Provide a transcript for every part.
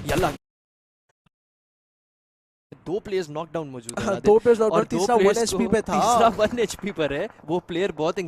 Yalla दो players knockdown मौजूद है दो प्लेयर्स और तीसरा 1 एचपी पे था। तीसरा 1 एचपी पर है। वो प्लेयर बहुत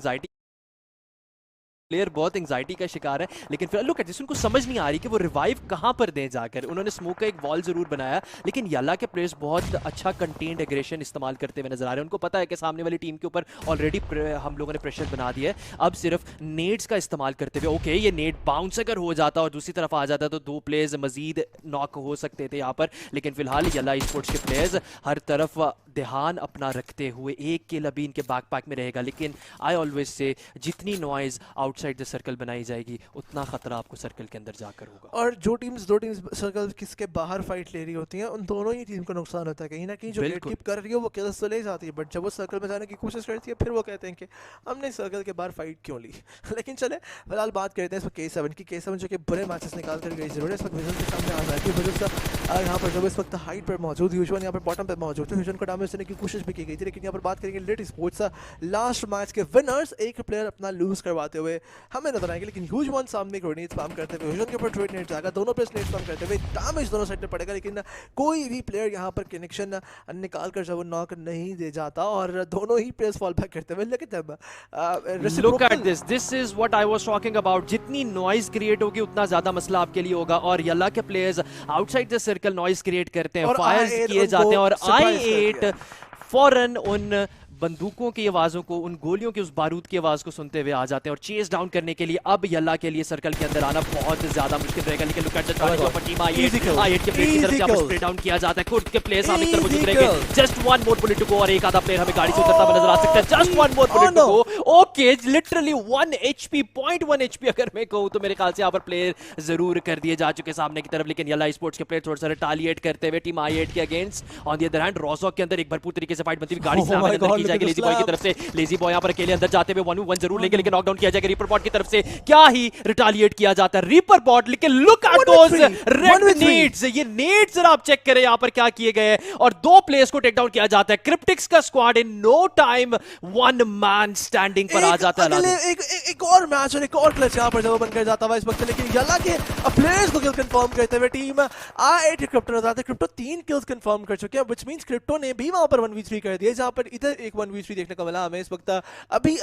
एंग्जाइटी का शिकार है, लेकिन फिर लुक एट दिस, उनको समझ नहीं आ रही कि वो रिवाइव कहां पर दें जाकर। उन्होंने स्मोक का एक वॉल जरूर बनाया, लेकिन यल्ला के प्लेयर्स बहुत अच्छा कंटेन्ड एग्रेशन इस्तेमाल करते हुए नजर आ रहे हैं। उनको पता है कि सामने वाली टीम के ऊपर ऑलरेडी हम लोगों ने प्रेशर बना दिया है। अब सिर्फ नेड्स का इस्तेमाल करते हुए, ओके ये नेड बाउंस अगर हो जाता और दूसरी तरफ आ जाता तो दो प्लेयर्स मजीद नॉक हो सकते थे यहाँ पर, लेकिन फिलहाल यल्ला स्पोर्ट्स के प्लेयर्स हर तरफ ध्यान अपना रखते हुए, एक किल अभी इनके बैकपैक में रहेगा, लेकिन आई ऑलवेज से जितनी नॉइज आउटसाइड द सर्कल बनाई जाएगी उतना खतरा आपको सर्कल के अंदर जाकर होगा। और दो टीम्स सर्कल किसके बाहर फाइट ले रही होती हैं, उन दोनों ही टीम को नुकसान होता है। कहीं ना कहीं जो गेट कीप कर रही है वो किल्स तो ले जाती है, बट जब वो सर्कल में जाने की कोशिश करती है फिर वो कहते हैं कि हमने सर्कल के बाहर फाइट क्यों ली। लेकिन चले फिलहाल बात करते हैं इस वक्त K7 की। K7 जो कि बुरे मैचेस निकाल कर गई जरूर है, इस वक्त विजन के सामने आ जाती है। यहाँ पर जब इस वक्त हाइट पर मौजूद ह्यूजन यहाँ पर बॉटम पर मौजूद है, ह्यूजन को डैमेज देने की कोशिश भी की गई थी, लेकिन यहाँ पर बात करेंगे लिट स्पोर्ट्स लास्ट मैच के विनर्स, एक प्लेयर अपना लूज करवाते हुए हमें नजर आएंगे, लेकिन ह्यूज वन सामने ग्रेनेड स्पैम करते हुए ह्यूजन के ऊपर ट्रेड नेट जाएगा, दोनों प्लेयर्स नेट स्पैम करते हुए डैमेज दोनों साइड पे पड़ेगा, लेकिन कोई भी प्लेयर यहाँ पर कनेक्शन निकाल कर जब नॉक नहीं दे जाता और दोनों ही प्लेयर्स फॉल बैक करते हुए। लेकिन जब look at this is what I was talking about, जितनी नॉइज क्रिएट होगी उतना ज्यादा मसला आपके लिए होगा, और यल्ला के players outside the circle noise create करते हैं, फायर्स किए जाते हैं, और I8 फौरन उन बंदूकों की आवाजों को, उन गोलियों की उस बारूद की आवाज को सुनते हुए आ जाते हैं और चेस डाउन करने के लिए अब यल्ला के लिए सर्कल के अंदर आना बहुत ज्यादा मुश्किल रहेगा। लेकिन look at the target of team I8 के प्लेयर की तरफ से स्प्रे डाउन किया जाता है, खुद के प्लेयर सामने की तरफ मौजूद रहेंगे। Just one more bullet to go, और एक आधा प्लेयर हमें गाड़ी से उतरता हुआ नजर आ सकता है। Just one more bullet to go, okay literally 1 HP 0.1 HP अगर मैं कहूं तो मेरे ख्याल से यहाँ पर प्लेयर जरूर कर दिए जा चुके सामने की तरफ, लेकिन यल्ला स्पोर्ट्स के प्लेयर थोड़ा सा रिटालिएट करते हुए टीम I8 के against. On the other hand रॉजॉक के अंदर एक भरपूर तरीके से फाइट बनती हुई गाड़ी से अंदर की जाएगी लेजी बॉय की तरफ से। लेजी बॉय यहाँ पर अकेले अंदर जाते हुए 1v1 जरूर लेंगे, लेकिन नॉकडाउन किया जाएगा रीपर बॉट की तरफ से। क्या ही रिटालिएट किया जाता है रीपर बॉट, लेकिन लुक एट दोस रेड नेड्स, ये नेड्स जरा आप चेक करें यहाँ पर क्या किए गए हैं, और दो प्लेयर्स को टेक डाउन किया जाता है। क्रिप्टिक्स का squad in no time one man standing पर आ जाता है। एक और मैच और एक और क्लच यहाँ पर जब बनकर जाता है इस वक्त, लेकिन यल्ला के प्लेयर्स को किल कंफर्म करते हुए टीम I8 क्रिप्टो नजर आते हैं। क्रिप्टो 3 किल्स कंफर्म कर चुके हैं, व्हिच मींस क्रिप्टो ने भी वहां पर 1v3 कर दिया, जहां पर इधर एक 1v3 देखने को मिला हमें इस वक्त। अभी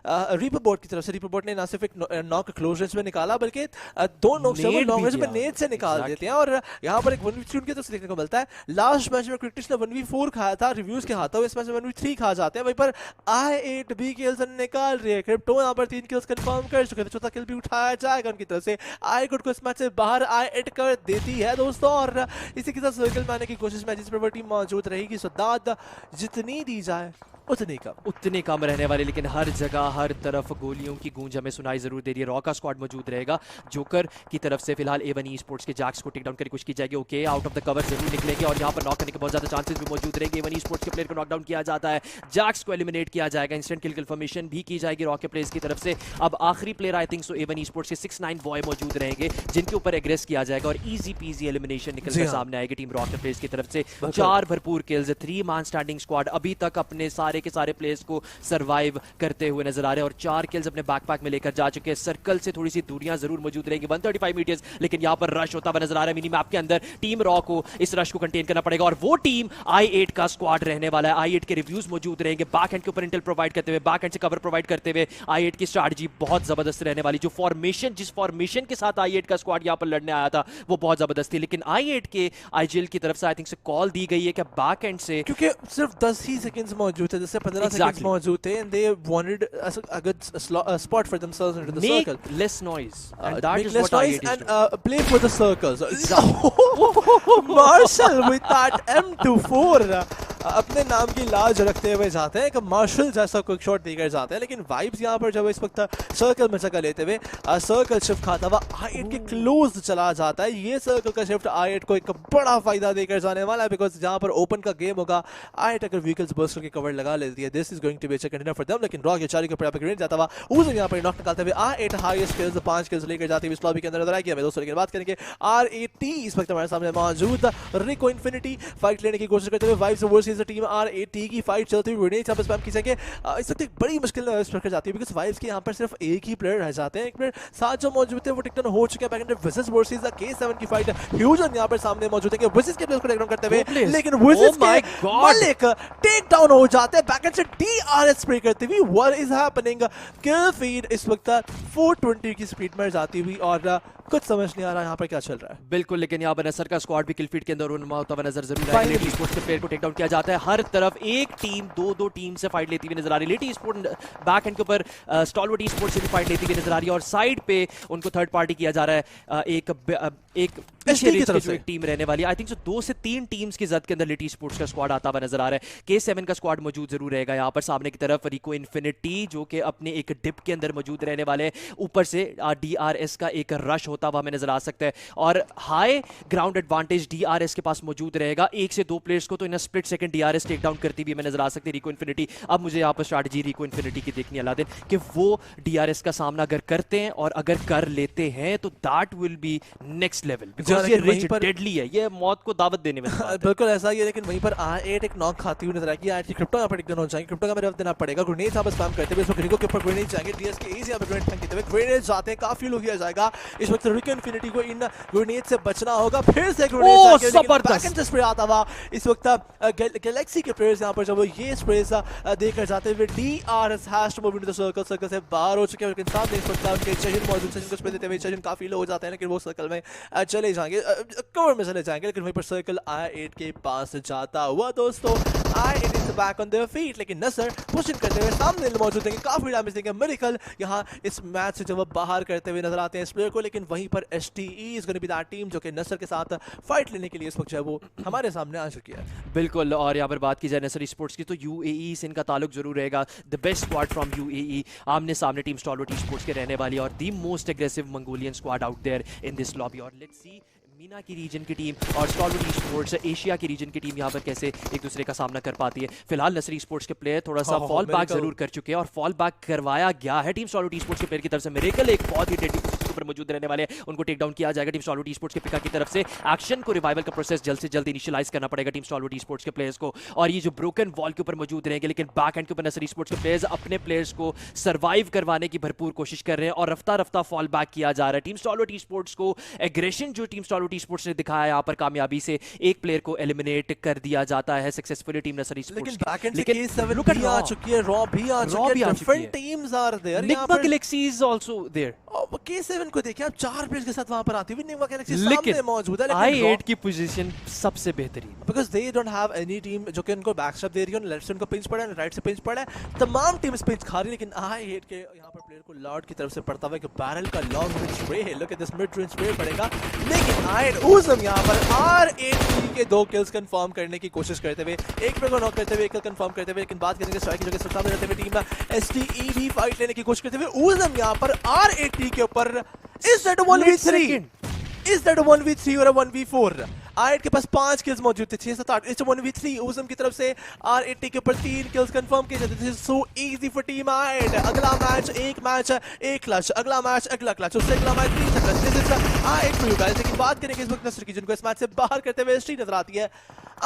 रीपर बोर्ड की तरफ से रीपर बोर्ड ने ना सिर्फ एक नॉक क्लोज रेंज में निकाला, बल्कि दो नॉक से लॉन्ग रेंज में नेट से निकाल देते हैं, और यहाँ पर एक 1v3 उनकी तरफ से देखने को मिलता है। लास्ट मैच में क्रिटिक्स ने 1v4 खाया था रिव्यूज के हाथों, इस मैच में 1v3 खा जाते हैं। वहीं पर I8 भी किल्स निकाल रही है, क्रिप्टो यहाँ पर 3 किल्स कंफर्म कर चुके हैं, चौथा किल भी उठाया जाएगा उनकी तरफ से। I8 को इस मैच से बाहर I8 कर देती है दोस्तों, और इसी के साथ सर्कल में आने की कोशिश में जिस पर टीम मौजूद रहेगी, सो दाद जितनी दी जाए उतने कम रहने वाले, लेकिन हर जगह हर तरफ गोलियों की गूंज हमें सुनाई जरूर दे रही है। रॉ का स्क्वाड मौजूद रहेगा, जोकर की तरफ से फिलहाल A1 स्पोर्ट्स के जैक्स को टेक डाउन करने की कोशिश की जाएगी। Okay out of the cover जरूर निकलेंगे, और यहाँ पर नॉक करने के बहुत ज्यादा चांसेस भी मौजूद रहेंगे। A1 स्पोर्ट्स के प्लेयर को नॉकडाउन किया जाता है, जैक्स को एलिमिनेट किया जाएगा, इंस्टेंट किल कंफर्मेशन भी की जाएगी रॉ के प्लेयर्स की तरफ से। अब आखिरी player I think so A1 sports के 6-9 बॉय मौजूद रहेंगे, जिनके ऊपर एग्रेस किया जाएगा, और इजी पीजी एलिमिनेशन निकल कर सामने आएगी टीम रॉ के प्लेयर्स की तरफ से। 4 भरपूर किल्स, 3 मैन स्टैंडिंग स्क्वाड अभी तक अपने सारे के सारे प्लेयर्स को सरवाइव करते हुए नजर आ रहे हैं, और 4 किल्स अपने बैकपैक में लेकर जा चुके हैं। सर्कल से थोड़ी सी दूरियां जरूर मौजूद रहेंगी 135 मीटर्स, लेकिन यहां पर रश होता हुआ नजर आ रहा है मिनी मैप के अंदर। टीम रॉ को इस रश को कंटेन करना पड़ेगा, और वो टीम I8 का स्क्वाड रहने वाला है। I8 के रिव्यूज मौजूद रहेंगे, बैक एंड के ऊपर इंटेल प्रोवाइड करते हुए, बैक एंड से कवर प्रोवाइड करते हुए। I8 की स्ट्रैटेजी बहुत जबरदस्त रहने वाली, जो फॉर्मेशन जिस फॉर्मेशन के साथ I8 का स्क्वाड यहां पर लड़ने आया था वो बहुत जबरदस्त थी, लेकिन I8 के IGL की तरफ से आई थिंक से कॉल दी गई है कि बैक एंड से, क्योंकि सिर्फ 10 ही सेकंड्स मौजूद थे, जैसे 15 सेकंड्स मौजूद थे, and they wanted a good spot for themselves into the circle. Make less noise, and that make is less what noise I8 is and doing. play for the circles. Marshall with that M24 अपने नाम की लाज रखते हुए जाते हैं, एक martial जैसा क्विक शॉट देकर जाते हैं, लेकिन वाइब्स यहाँ पर जब इस वक्त सर्कल में जगह लेते हुए सर्कल शिफ्ट खाता हुआ I8 के क्लोज चला जाता है। ये सर्कल का शिफ्ट I8 को एक बड़ा फायदा देकर जाने वाला है, बिकॉज जहाँ पर ओपन का गेम होगा I8 अगर व्हीकल्स बर्स्ट करके कवर लगा लेती है, this is going to be a container for them. लेकिन रॉ के चारी के ऊपर ग्रेड जाता हुआ उसे यहाँ पर नॉक निकालते हुए I8 हाईएस्ट किल्स 5 किल्स लेकर जाती हुई इस लॉबी के अंदर नजर आएगी हमें दोस्तों। लेकिन बात करेंगे R80 इस वक्त हमारे सामने मौजूद रिको इन्फिनिटी फाइट लेने की कोशिश करते हुए vibes versus versus team R8T की फाइट चलती हुई ग्रेनेड्स यहाँ पर स्पैम की जाएंगे। इस वक्त एक बड़ी मुश्किल कर जाती है बिकॉज वाइव्स के यहाँ पर सिर्फ एक ही प्लेयर रह जाते हैं। एक प्लेयर साथ जो मौजूद थे वो टेकडाउन हो चुके हैं। बैकएंड वर्सेस वर्सेस K7 की फाइट ह्यूजन यहाँ पर सामने मौजूद है वर्सेस के प्लेयर्स को टेकडाउन करते हुए, लेकिन वर्सेस के मालिक टेकडाउन हो जाते हैं बैकएंड से DRS स्प्रे करते हुए। What is happening? Kill feed इस वक्त 420 की स्पीड में जाती हुई और कुछ समझ नहीं आ रहा यहाँ पर क्या चल रहा है। बिल्कुल, लेकिन यहाँ पर नसर का स्क्वाड भी किलफीड के अंदर उन्मा होता हुआ नजर जरूर आएगा। लेटी स्पोर्ट्स के प्लेयर को टेक डाउन किया जाता है। हर तरफ एक टीम दो टीम से फाइट लेती हुई नजर आ रही है। लेटी स्पोर्ट बैक एंड के ऊपर स्टॉलवर्ट स्पोर्ट्स से भी फाइट लेती हुई नजर आ रही है और साइड पे उनको थर्ड पार्टी किया जा रहा है। एक पीछे की जो एक टीम रहने वाली है, आई थिंक सो 2 से 3 टीम्स की जद के अंदर लेटी स्पोर्ट्स का स्क्वाड आता हुआ नजर आ रहा है। K7 का स्क्वाड मौजूद जरूर रहेगा यहाँ पर। सामने की तरफ रिको इन्फिनिटी जो कि अपने एक डिप के अंदर मौजूद रहने वाले हैं। ऊपर से DRS का एक रश होता हुआ हमें नजर आ सकता है और हाई ग्राउंड एडवांटेज DRS के पास मौजूद रहेगा। 1 से 2 प्लेयर्स को तो in split second DRS take down करती हुई हमें नजर आ सकती है रिको इन्फिनिटी। अब मुझे यहाँ पर स्ट्रैटेजी रिको इन्फिनिटी की देखनी है अलादीन कि वो DRS का सामना अगर करते हैं और अगर कर लेते हैं तो that will be next level because ये रिच डेडली है, ये मौत को दावत देने में बिल्कुल ऐसा ही है। लेकिन वहीं पर R8 एक नॉक खाती हुई नजर आएगी। R8 क्रिप्टो यहाँ पर टिकन हो जाएंगे। क्रिप्टो का मेरे देना पड़ेगा। ग्रेनेड्स यहाँ पर स्पैम करते हुए इस वक्त रिको के ऊपर ग्रेनेड जाएंगे। डीएस के एज यहाँ पर ग्रेनेड फेंकते हुए ग्रेनेड्स जाते हैं, काफी लो किया जाएगा। इस वक्त रिको इन्फिनिटी को इन ग्रेनेड से बचना होगा। फिर से ग्रेनेड जबरदस्त स्प्रे आता हुआ इस वक्त गैलेक्सी के प्लेयर्स यहाँ पर जब ये स्प्रे देकर जाते हुए DRS has to move into the circle. Circle से बाहर हो चुके हैं लेकिन सामने इस वक्त उनके चेजन मौजूद सेशन को स्प्रे देते हुए चेजन काफी लो हो जाते हैं लेकिन वो सर्कल में चले जाएंगे, कवर में चले जाएंगे। लेकिन वहीं पर सर्कल R8 के पास जाता हुआ दोस्तों R8 is back on their feet. लेकिन नसर पुशिंग करते हुए सामने मौजूद हैं, काफी डैमेज देंगे। मिरेकल यहाँ इस मैच से जब बाहर करते हुए नजर आते हैं इस प्लेयर को। लेकिन वहीं पर STE is gonna be that team जो कि नसर के साथ फाइट लेने के लिए इस वक्त जो है वो हमारे सामने आ चुकी है। बिल्कुल, और यहाँ पर बात की जाए नसर स्पोर्ट्स की तो UAE से इनका ताल्लुक जरूर रहेगा। The best squad from UAE आमने सामने टीम स्टॉलवर्ट स्पोर्ट्स के रहने वाली और the most aggressive Mongolian squad out there in this lobby. और लेट्स सी मीना की रीजन की टीम और स्टॉलवर्ट स्पोर्ट्स एशिया की रीजन की टीम यहाँ पर कैसे एक दूसरे का सामना कर पाती है। फिलहाल नसरी स्पोर्ट्स के प्लेयर थोड़ा सा फॉल बैक जरूर कर चुके हैं और फॉल बैक करवाया गया है टीम स्टॉलवर्ट स्पोर्ट्स के प्लेयर की तरफ से। मिरेकल एक बहुत ही डेडली पोजीशन पर मौजूद रहने वाले हैं, उनको टेक डाउन किया जाएगा टीम स्टॉलवर्ट स्पोर्ट्स के पिका की तरफ से। एक्शन को रिवाइवल का प्रोसेस जल्द से जल्द इनिशियलाइज करना पड़ेगा टीम स्टॉलवर्ट स्पोर्ट्स के प्लेयर्स को। और ये जो ब्रोकन वॉल के ऊपर मौजूद रहेंगे लेकिन बैक एंड के ऊपर नसरी स्पोर्ट्स के प्लेयर्स अपने प्लेयर्स को सर्वाइव करवाने की भरपूर कोशिश कर रहे हैं और रफ्ता रफ्ता फॉल बैक किया जा रहा है। टीम स्टॉलवर्ट स्पोर्ट्स को एग्रेशन जो टीम स्टॉलवर्ट स्पोर्ट्स ने दिखाया यहाँ पर कामयाबी से एक प्लेयर को एलिमिनेट कर दिया जाता है सक्सेसफुली टीम नसरी स्पोर्ट्स। लेकिन K7 भी आ चुकी है, रॉ भी आ चुकी है, different teams are there. Nigma Galaxy is also there. K7 को देखिए आप 4 प्लेयर्स के साथ वहां पर आती हुई निग्मा गैलेक्सी सामने मौजूद है। लेकिन I8 की पोजीशन सबसे बेहतरीन because they don't have any team जो कि उनको बैकस्टैप दे रही है। लेफ्ट से उनको पिंच पड़ा है, राइट से पिंच पड़ा है, तमाम टीम्स पिंच खा रही है। लेकिन I8 के यहां पर प्लेयर को लॉर्ड की तरफ से पड़ता हुआ एक बैरल का लॉन्ग रेंज स्प्रे है। Look at this mid range spray पड़ेगा लेकिन I8 उजम यहां पर R8 के 2 किल्स कंफर्म करने की कोशिश करते हुए, एक प्लेयर को नॉक करते हुए, एक किल कंफर्म करते हुए। लेकिन बात करेंगे स्ट्राइक की जो कि सामने रहते हुए टीम STE भी फाइट लेने की कोशिश करते हुए उजम यहां पर R8 के ऊपर is that 1v3 is that 1v3 और 1v4? R8 के पास 5 किल्स मौजूद थे, 6 7 8 इट्स 1v3। उजम की तरफ से R8 के ऊपर 3 किल्स कंफर्म किए जाते थे। So easy for team R8। अगला मैच एक क्लच, अगला मैच अगला क्लच, उससे अगला match 3 clutch. This is R8 for you guys. लेकिन बात करेंगे इस वक्त नसर की जिनको इस मैच से बाहर करते हुए स्ट्रीट नजर आती है।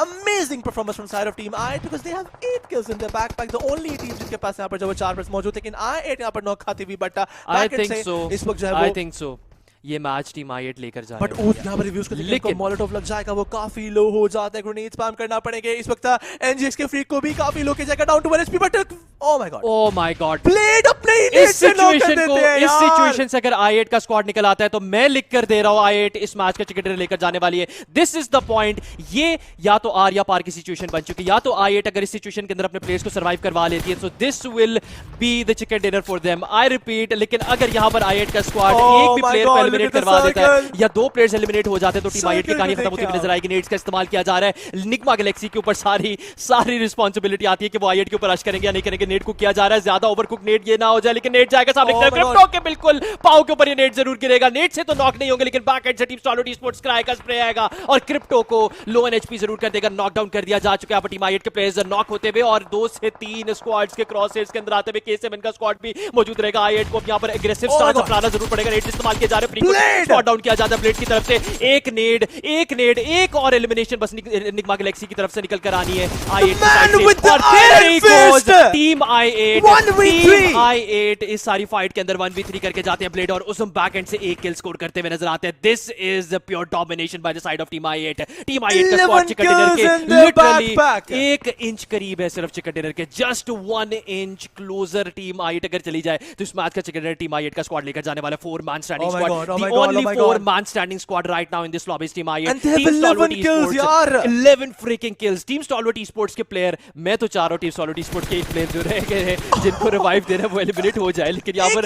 Amazing performance from side of team I8 because they have 8 kills in their backpack. The only team जिनके पास यहाँ पर जब 4 प्लेयर्स मौजूद, लेकिन I8 यहाँ पर नॉक खाती हुई बट I think so इस वक्त जो है वो I think so ये मैच टीम I8 लेकर जा बट यहाँ पर रिव्यूज को देखिए मोलोटोव लग जाएगा, वो काफी लो हो जाता है। ग्रेनेड स्पैम करना पड़ेंगे इस वक्त। NGX के फ्रीक को भी काफी लो किया जाएगा, down to 1 HP but oh my god played अपने इस सिचुएशन से अगर I8 का स्क्वाड निकल आता है तो मैं लिख कर दे रहा हूं I8 इस मैच का चिकन डिनर लेकर जाने वाली है। This is the point. ये या तो आर या पार की सिचुएशन बन चुकी है, या तो I8 अगर इस सिचुएशन के अंदर अपने प्लेयर्स को सर्वाइव करवा लेती है so this will be the chicken dinner for them. I repeat, लेकिन अगर यहां पर I8 का स्क्वाड एक भी प्लेयर को एलिमिनेट करवा देता है या 2 प्लेयर्स एलिमिनेट हो जाते हैं तो टीम I8 की कहानी खत्म होती हुई नजर आएगी। नेट्स का इस्तेमाल किया जा रहा है, निग्मा गैलेक्सी के ऊपर सारी रिस्पांसिबिलिटी आती है कि वो I8 के ऊपर रश करेंगे या नहीं करेंगे। नेट को किया जा रहा है, ज्यादा ओवरकुक नेट ये ना हो जाए, लेकिन नेट जाएगा सामने की तरफ। क्रिप्टो के बिल्कुल पाव के ऊपर ये नेट जरूर गिरेगा। नेट से तो नॉक नहीं होंगे लेकिन बैक एंड से टीम स्टॉलवर्ट स्पोर्ट्स क्राई का स्प्रे आएगा और क्रिप्टो को लो एन एचपी जरूर कर देगा। नॉकडाउन कर दिया जा चुका है टीम I8 के प्लेयर्स नॉक होते हुए और 2 से 3 स्क्वाड्स के क्रॉस हेड्स के अंदर आते हुए K7 का स्क्वाड भी मौजूद रहेगा। I8 को यहां पर एग्रेसिव स्टार्ट अपनाना जरूर पड़ेगा। नेट इस्तेमाल किया जा रहा है, ओपनिंग को स्पॉट डाउन किया जाता है ब्लेड की तरफ से। एक नेड, एक और एलिमिनेशन बस निग्मा गैलेक्सी की तरफ से निकल कर आनी है i8 और फिर टीम i8 इस सारी फाइट के अंदर 1v3 करके जाते हैं ब्लेड और उसम बैक एंड से एक किल स्कोर करते हुए नजर आते हैं। This is pure domination by the side of team i8 का स्क्वाड चिकन डिनर के लिटरली 1 इंच करीब है सिर्फ चिकन डिनर के, just 1 inch closer team i8 अगर चली जाए तो इस मैच का चिकन डिनर टीम i8 का स्क्वाड लेकर जाने वाला 4 man standing squad, the only 4 man standing squad right now in this lobby is team i8 and they have 11 kills यार, 11 freaking kills। Team stalwart esports के player, मैं तो चाह रहा हूं टीम स्टॉलवर्ट esports के एक प्लेयर जो रह गए हैं जिनको रिवाइव देना है वो एलिमिनेट हो जाए, लेकिन यहां पर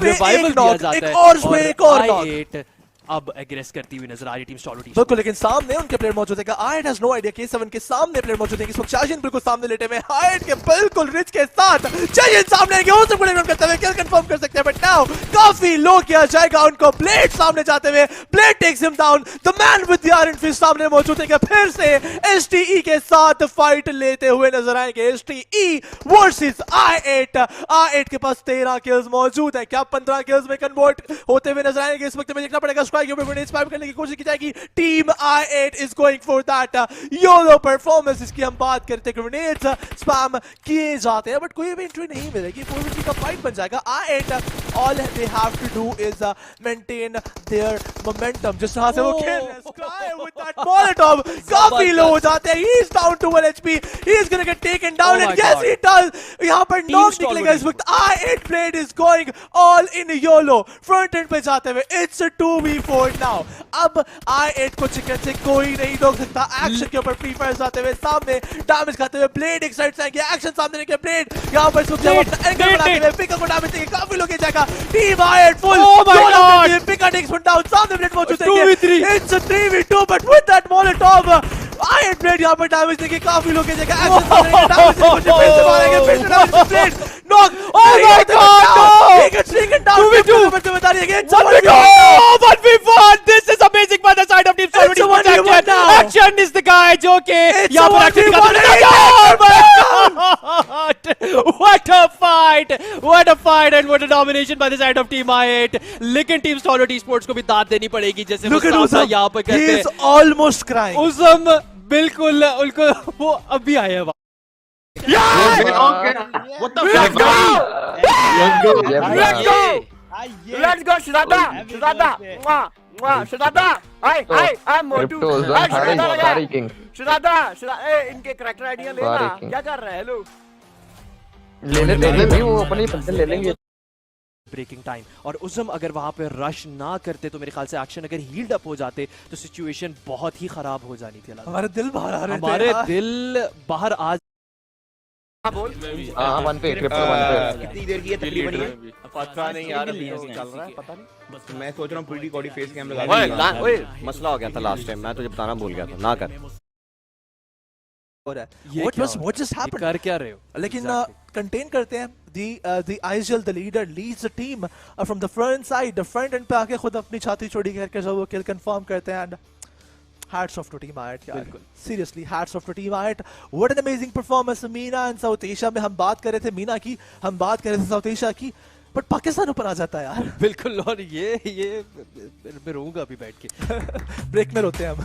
रिवाइवल दिया जाता है और i8 अब एग्रेस करती हुई नजर आ रही टीम स्टॉलवर्ट। बिल्कुल, लेकिन सामने उनके प्लेयर मौजूद है। i8 has no idea K7 के सामने प्लेयर मौजूद है। इस वक्त शाजिन बिल्कुल सामने लेटे हुए i8 के बिल्कुल रिच के साथ शाजिन सामने आएंगे, हो सकता है करते हुए किल कंफर्म कर सकते हैं, बट नाउ काफी लो किया जाएगा उनको। ब्लेड सामने जाते हुए, blade takes him down, the man with the iron fist सामने मौजूद है। फिर से STE के साथ फाइट लेते हुए नजर आएंगे। STE वर्सेस i8 के पास 13 किल्स मौजूद है, क्या 15 किल्स में कन्वर्ट होते हुए नजर आएंगे? इस वक्त में देखना पड़ेगा स्ट्राइक के ऊपर स्पाइक करने की कोशिश की जाएगी। Team i8 is going for that YOLO performance. इसकी हम बात करते हैं, ग्रेनेड्स स्पैम किए जाते हैं बट कोई भी एंट्री नहीं मिलेगी, 4v3 का फाइट बन जाएगा। i8 all they have to do is maintain their momentum. जिस तरह से वो खेल रहे हैं स्काई विद दैट मोलोटोव, काफी लो हो जाते हैं। He is down to 1 HP, he is gonna get taken down and yes he does. यहां पर नॉक निकलेगा इस वक्त। i8 played is going all in yolo, front end पे जाते हुए इट्स 2v4 नाउ। अब i8 को चिकन से कोई नहीं रोक सकता। एक्शन के ऊपर फ्री फायर जाते हुए सामने डैमेज खाते हुए ब्लेड एक साइड से आएंगे, एक्शन सामने लेके ब्लेड यहां पर सुख जाओ अपना एंगल बनाते हुए पिका को डैमेज देंगे, काफी लोग जाएगा। टीम i8 फुल पिका टेक्स वन डाउन, सामने ब्लेड मौजूद है। It's 3v2 but with that Molotov i8 blade यहां पर डैमेज देंगे, काफी लोग जाएगा। एक्शन सामने लेके डैमेज देंगे, फिर से मारेंगे, फिर से damage blade knock. Oh my God, he gets taken down 2v2 बता रही है। 1v1, this is amazing by the side of team Solid। Action is the guy जो के यहाँ पर action what a fight and what a domination by the side of team i8। लेकिन team Solid esports को भी दाद देनी पड़ेगी, जैसे वो यहाँ पर करते हैं। He is almost crying। उसम बिल्कुल उनको वो अभी आया है। What the fuck? Let's go, Shraddha. Shraddha. I'm Motu. Shraddha. इनके कैरेक्टर आइडिया लेना। क्या कर रहे हैं लोग? ले भी वो अपनी फसल ले लेंगे। ब्रेकिंग टाइम और उज़म अगर वहां पे रश ना करते तो मेरे ख्याल से एक्शन अगर हील्ड अप हो जाते तो सिचुएशन बहुत ही खराब हो जानी थी। हमारे दिल बाहर आ रहे थे, हमारे दिल बाहर आ। बोल वन पे क्रिप्टो वन पे कितनी देर की है तकरीबन? पता नहीं यार, चल रहा है पता नहीं। बस मैं सोच रहा हूँ पूरी बॉडी फेस कैम लगा। ओए मसला हो गया था लास्ट टाइम, मैं तुझे बताना भूल गया था, ना कर। What just happened? कर क्या रहे हो? लेकिन कंटेन करते हैं। The Aizil, the leader, leads the team from the front side, the front end पे आके खुद अपनी छाती चौड़ी करके जब वो किल कंफर्म करते हैं। And hats off to team i8 यार, seriously hats off to team i8। What an amazing performance। Meena and south Asia में हम बात कर रहे थे मीना की, हम बात कर रहे थे साउथ एशिया की, बट पाकिस्तान ऊपर आ जाता है यार। बिल्कुल, और ये मैं रोऊंगा अभी बैठ के। ब्रेक में रोते हैं हम।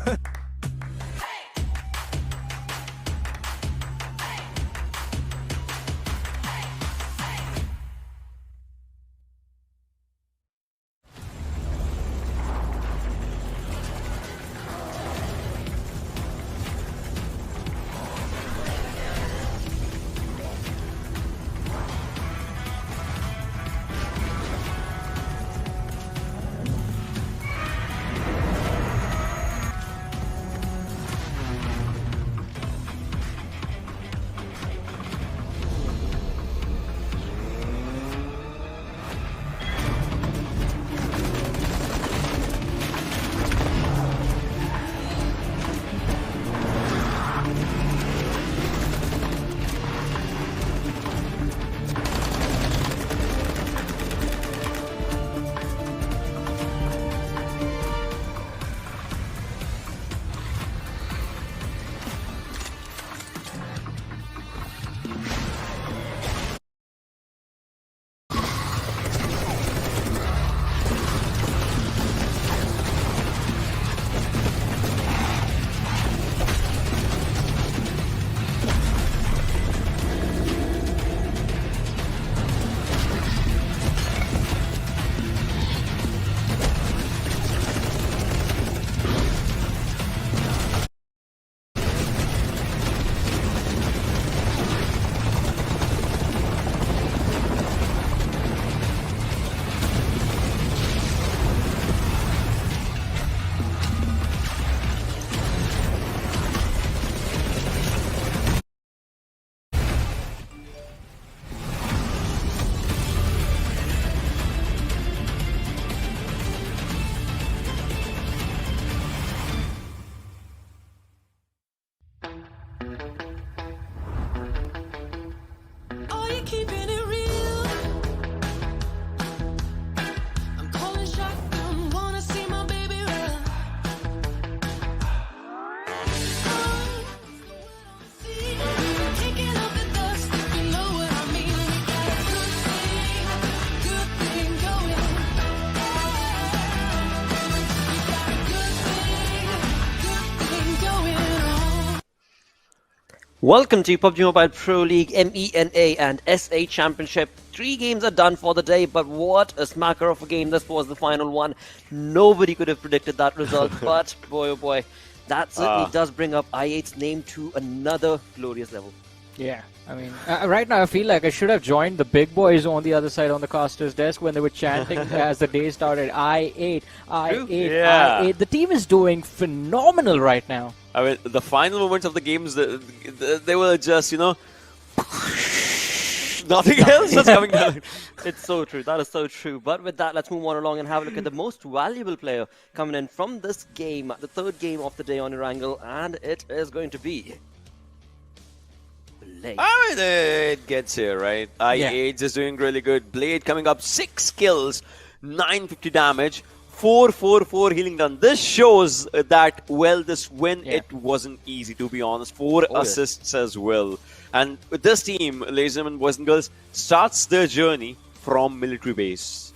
Welcome to PUBG Mobile Pro League MENA and SA Championship. 3 games are done for the day, but what a smacker of a game this was, the final one. Nobody could have predicted that result, but boy oh boy, that certainly does bring up i8's name to another glorious level. Yeah, I mean, right now I feel like I should have joined the big boys on the other side on the caster's desk when they were chanting as the day started, I8, I8, I8. The team is doing phenomenal right now. I mean, the final moments of the games, they were just, you know, nothing else was coming down. It's so true. That is so true. But with that, let's move on along and have a look at the most valuable player coming in from this game, the third game of the day on your angle, and it is going to be Blade. I mean, it gets here, right? i8 is doing really good. Blade coming up 6 kills, 950 damage. 444 healing done. This shows that, well, this win, it wasn't easy, to be honest. 4 assists as well. And this team, ladies and boys and girls, starts their journey from military base.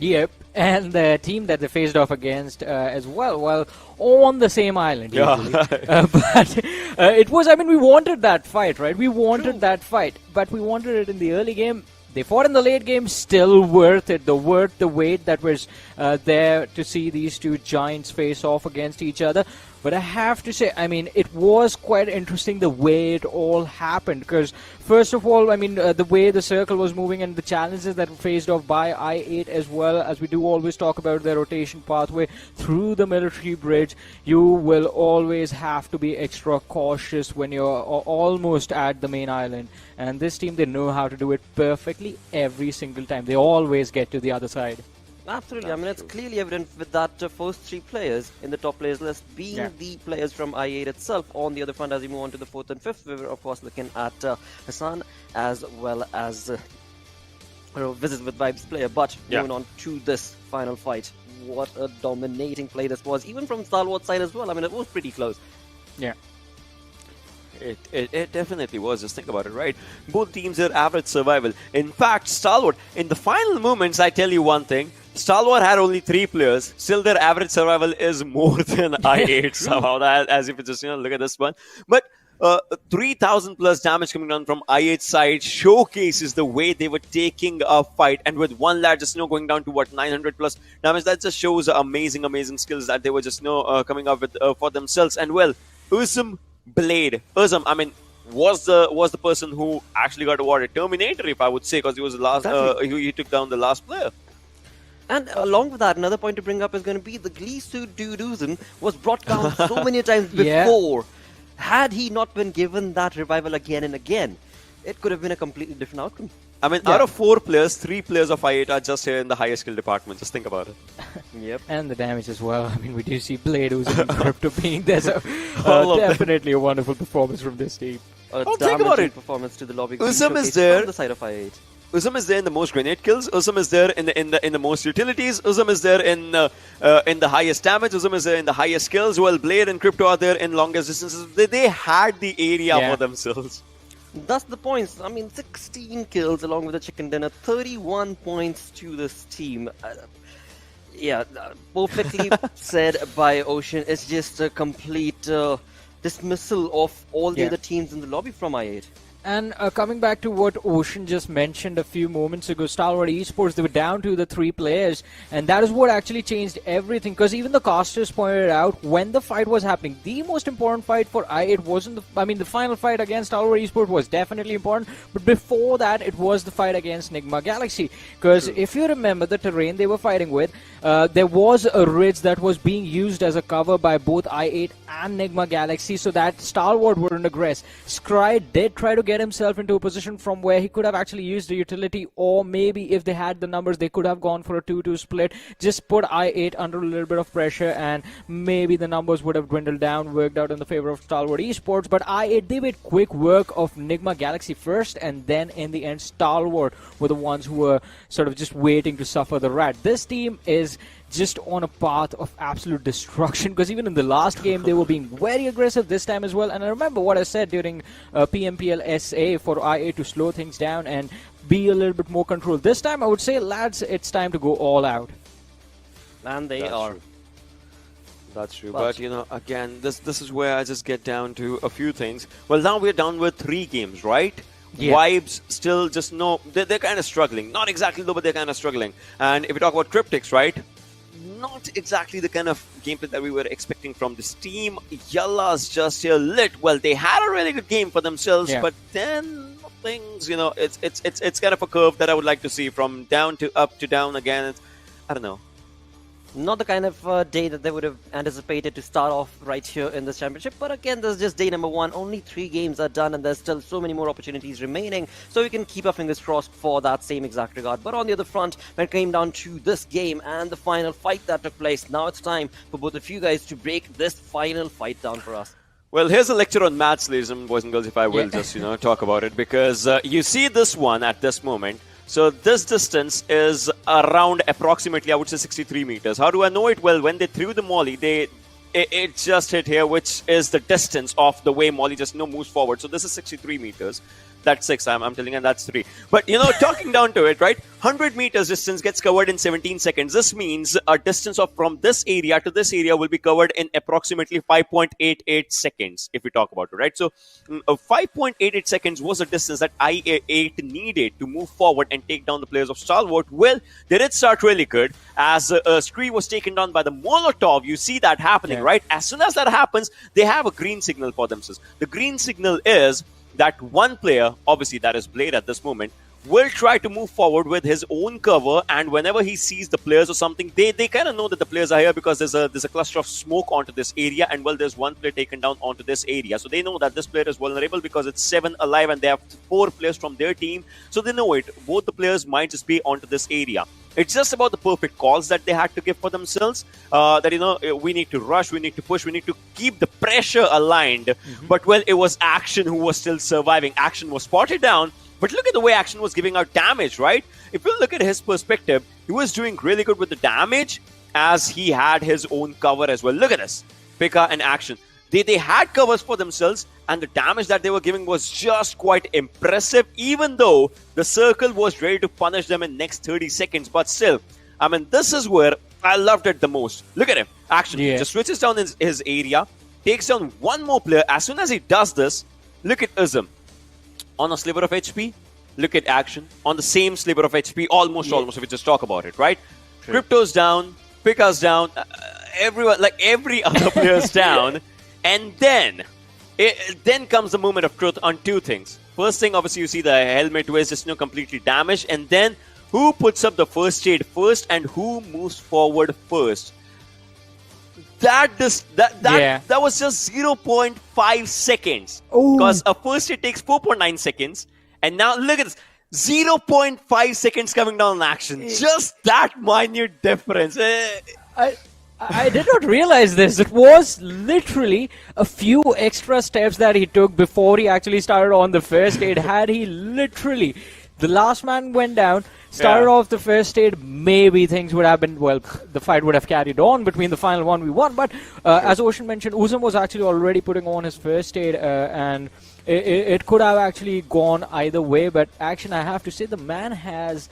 Yep, and the team that they faced off against as well, on the same island. But it was, I mean, we wanted that fight, right? We wanted that fight, but we wanted it in the early game. They fought in the late game, still worth it. The wait that was there to see these two giants face off against each other. But I have to say, I mean, it was quite interesting the way it all happened. Because, first of all, I mean, the way the circle was moving and the challenges that were faced off by i8 as well, as we do always talk about their rotation pathway through the military bridge, you will always have to be extra cautious when you're almost at the main island. And this team, they know how to do it perfectly every single time. They always get to the other side. Absolutely. I mean, it's clearly evident with that first 3 players in the top players list being the players from i8 itself. On the other front, as we move on to the 4th and 5th, we were, of course, looking at Hassan as well as Visits with Vibes player. But moving on to this final fight, what a dominating play this was, even from Stalwart's side as well. I mean, it was pretty close. Yeah. It definitely was. Just think about it, right? Both teams had average survival. In fact, Stalwart, in the final moments, I tell you one thing, Stalwart had only 3 players. Still, their average survival is more than i8 somehow. As if it's just, you know, look at this one. But 3,000 plus damage coming down from i8 side showcases the way they were taking a fight. And with one lad just, you know, going down to what, 900 plus damage, that just shows amazing skills that they were just, you know, coming up with for themselves. And well, Blade. I mean, was the person who actually got awarded Terminator, if I would say, because he was the last. He took down the last player. And along with that, another point to bring up is going to be the Glisu Duduzin was brought down so many times before. Had he not been given that revival again and again, it could have been a completely different outcome. I mean, out of 4 players, 3 players of i8 are just here in the highest skill department. Just think about it. Yep. And the damage as well. I mean, we do see Blade, who's in Crypto being there. So definitely a wonderful performance from this team. Think about it. Performance to the lobby. Usam is there. On the side of i8. Usam is there in the most grenade kills. Usam is there in the most utilities. Usam is there in the highest damage. Usam is there in the highest skills. Well, Blade and Crypto are there in longest distances. They had the area for themselves. That's the points. I mean, 16 kills along with the chicken dinner, 31 points to this team. Perfectly said by Ocean. It's just a complete dismissal of all the other teams in the lobby from i8. And coming back to what Ocean just mentioned a few moments ago, Stalwart Esports, they were down to the 3 players, and that is what actually changed everything. Because even the casters pointed out when the fight was happening, the most important fight for i8 wasn't the final fight against Stalwart Esports was definitely important, but before that, it was the fight against Nigma Galaxy. Because if you remember the terrain they were fighting with, there was a ridge that was being used as a cover by both i8 and Nigma Galaxy, so that Stalwart wouldn't aggress. Scry did try to get himself into a position from where he could have actually used the utility, or maybe if they had the numbers, they could have gone for a 2-2 split, just put i8 under a little bit of pressure, and maybe the numbers would have dwindled down, worked out in the favor of Stalwart Esports. But i8, they made quick work of Nigma Galaxy first, and then in the end, Stalwart were the ones who were sort of just waiting to suffer the rat. This team is just on a path of absolute destruction, because even in the last game they were being very aggressive this time as well. And I remember what I said during PMPL SA for i8 to slow things down and be a little bit more controlled. This time I would say, lads, it's time to go all out. And they are. That's true. But you know, again, this is where I just get down to a few things. Well, now we're down with 3 games, right? Yeah. Vibes still just no, they're kind of struggling. Not exactly though, but they're kind of struggling. And if we talk about Cryptics, right? Not exactly the kind of gameplay that we were expecting from this team. Yalla's just here lit. Well, they had a really good game for themselves, but then things, you know, it's kind of a curve that I would like to see from down to up to down again. I don't know. Not the kind of day that they would have anticipated to start off right here in this championship. But again, this is just day number 1. Only 3 games are done and there's still so many more opportunities remaining. So we can keep our fingers crossed for that same exact regard. But on the other front, when it came down to this game and the final fight that took place, now it's time for both of you guys to break this final fight down for us. Well, here's a lecture on maths, ladies and boys and girls, if I will just, you know, talk about it. Because you see this one at this moment. So this distance is around approximately, I would say, 63 meters. How do I know it? Well, when they threw the molly, it just hit here, which is the distance of the way molly just moves forward. So this is 63 meters. That's 6, I'm telling you, and that's 3. But, you know, talking down to it, right? 100 meters distance gets covered in 17 seconds. This means a distance of from this area to this area will be covered in approximately 5.88 seconds, if we talk about it, right? So 5.88 seconds was the distance that IA8 needed to move forward and take down the players of Stalwart. Well, they did start really good. As Scree was taken down by the Molotov, you see that happening, right? As soon as that happens, they have a green signal for themselves. The green signal is that one player, obviously that is Blade at this moment, will try to move forward with his own cover, and whenever he sees the players or something, they kind of know that the players are here because there's a cluster of smoke onto this area, and well, there's one player taken down onto this area. So they know that this player is vulnerable because it's 7 alive and they have 4 players from their team. So they know it. Both the players might just be onto this area. It's just about the perfect calls that they had to give for themselves. That, you know, we need to rush, we need to push, we need to keep the pressure aligned. But, well, it was Action who was still surviving. Action was spotted down. But look at the way Action was giving out damage, right? If you look at his perspective, he was doing really good with the damage as he had his own cover as well. Look at this. Pika and Action. They had covers for themselves, and the damage that they were giving was just quite impressive, even though the circle was ready to punish them in next 30 seconds. But still, I mean, this is where I loved it the most. Look at him. Action just switches down his area, takes down one more player. As soon as he does this, look at Ism. On a sliver of HP, look at Action. On the same sliver of HP, almost, if we just talk about it, right? True. Crypto's down, Pika's down, everyone, like every other player's down. And then comes the moment of truth on 2 things. First thing, obviously, you see the helmet was just completely damaged. And then, who puts up the first aid first and who moves forward first? That was just 0.5 seconds. Because a first aid takes 4.9 seconds. And now, look at this. 0.5 seconds coming down in Action. Just that minute difference. I did not realize this. It was literally a few extra steps that he took before he actually started on the first aid. Had he literally, the last man went down, started off the first aid, maybe things would have been, well, the fight would have carried on between the final 1v1. But as Ocean mentioned, Uzum was actually already putting on his first aid, and it could have actually gone either way. But Action, I have to say, the man has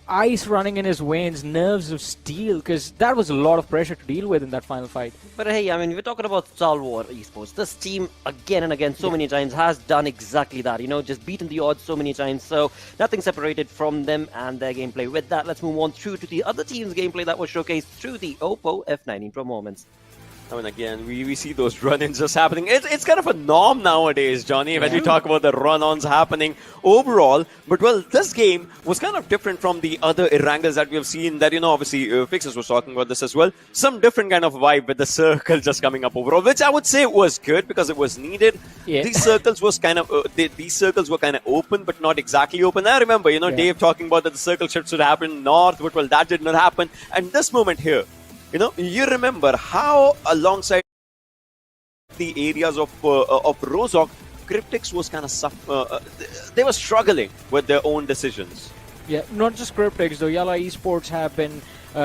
ice running in his veins, nerves of steel, because that was a lot of pressure to deal with in that final fight. But hey, I mean, we're talking about Stalwart Esports. This team, again and again, so many times, has done exactly that. You know, just beaten the odds so many times. So nothing separated from them and their gameplay. With that, let's move on through to the other team's gameplay that was showcased through the Oppo F19 Pro moments. I mean, again, we see those run-ins just happening. It's kind of a norm nowadays, Johnny, when we talk about the run-ons happening overall. But, well, this game was kind of different from the other Irangles that we have seen that, you know, obviously, Fixes was talking about this as well. Some different kind of vibe with the circle just coming up overall, which I would say was good because it was needed. These circles was kind of, these circles were kind of open, but not exactly open. I remember, you know, Dave talking about that the circle shifts would happen north, but, well, that did not happen. And this moment here, you know, you remember how alongside the areas of Rozok, Cryptics was kind of they were struggling with their own decisions. Yeah, not just Cryptics though. Yalla Esports have been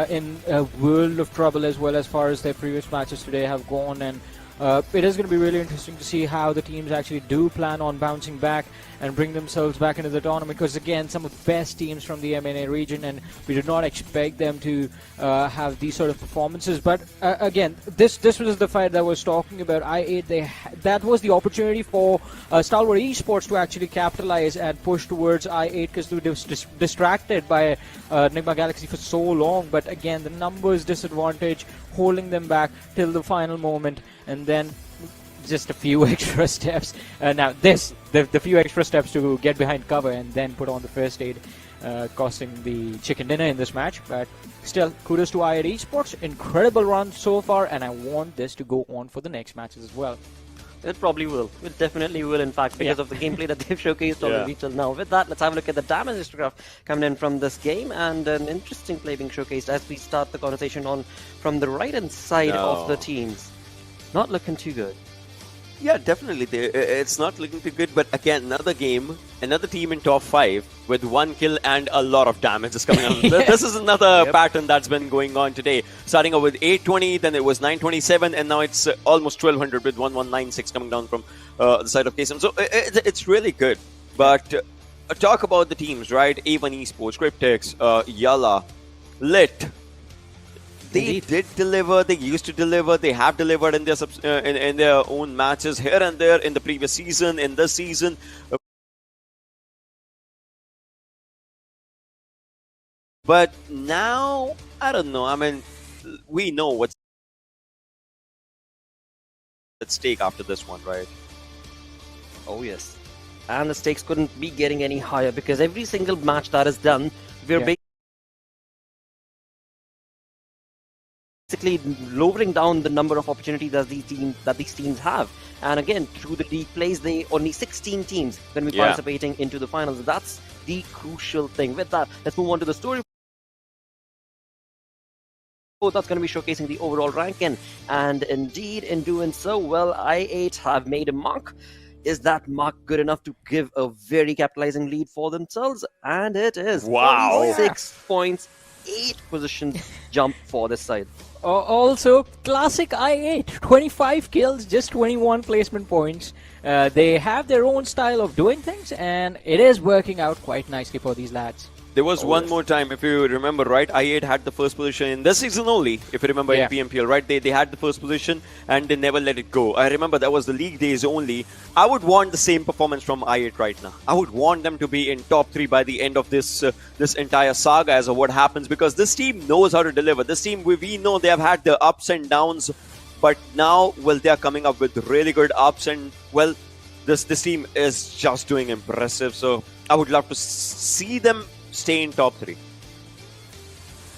in a world of trouble as well as far as their previous matches today have gone, and it is going to be really interesting to see how the teams actually do plan on bouncing back and bring themselves back into the tournament, because again, some of the best teams from the MNA region, and we did not expect them to have these sort of performances. But again, this was the fight that I was talking about. I8, that was the opportunity for Stalwart Esports to actually capitalize and push towards I8, because they were distracted by Nigma Galaxy for so long. But again, the numbers disadvantage holding them back till the final moment, and then just a few extra steps. Now the few extra steps to get behind cover and then put on the first aid, costing the chicken dinner in this match. But still, kudos to I8 Esports. Incredible run so far, and I want this to go on for the next matches as well. It probably will. It definitely will, in fact, because of the gameplay that they've showcased already till now. With that, let's have a look at the damage histogram coming in from this game, and an interesting play being showcased as we start the conversation on from the right-hand side of the teams. Not looking too good. Yeah, definitely. It's not looking too good, but again, another game, another team in top 5 with 1 kill and a lot of damage is coming out. This is another pattern that's been going on today. Starting out with 820, then it was 927, and now it's almost 1200 with 1196 coming down from the side of KSM. So it's really good. But talk about the teams, right? A1 Esports, Cryptex, Yalla, Lit. They did deliver. They used to deliver. They have delivered in their in their own matches here and there in the previous season, in this season. But now, I don't know. I mean, we know what's at stake after this one, right? Oh yes, and the stakes couldn't be getting any higher, because every single match that is done, we're basically lowering down the number of opportunities that these teams have. And again, through the league plays, they only 16 teams going to be participating into the finals. That's the crucial thing. With that, let's move on to the story. That's going to be showcasing the overall ranking, and indeed, in doing so, well, I8 have made a mark. Is that mark good enough to give a very capitalizing lead for themselves? And it is. Wow. 6.8 positions jump for this side. Also, classic I8, 25 kills, just 21 placement points. They have their own style of doing things, and it is working out quite nicely for these lads. There was one more time, if you remember, right? I8 had the first position in this season only, if you remember, in PMPL, right? They had the first position and they never let it go. I remember that was the league days only. I would want the same performance from I8 right now. I would want them to be in top 3 by the end of this this entire saga as of what happens, because this team knows how to deliver. This team, we know they have had the ups and downs, but now, well, they are coming up with really good ups, and, well, this team is just doing impressive. So I would love to see them stay in top 3.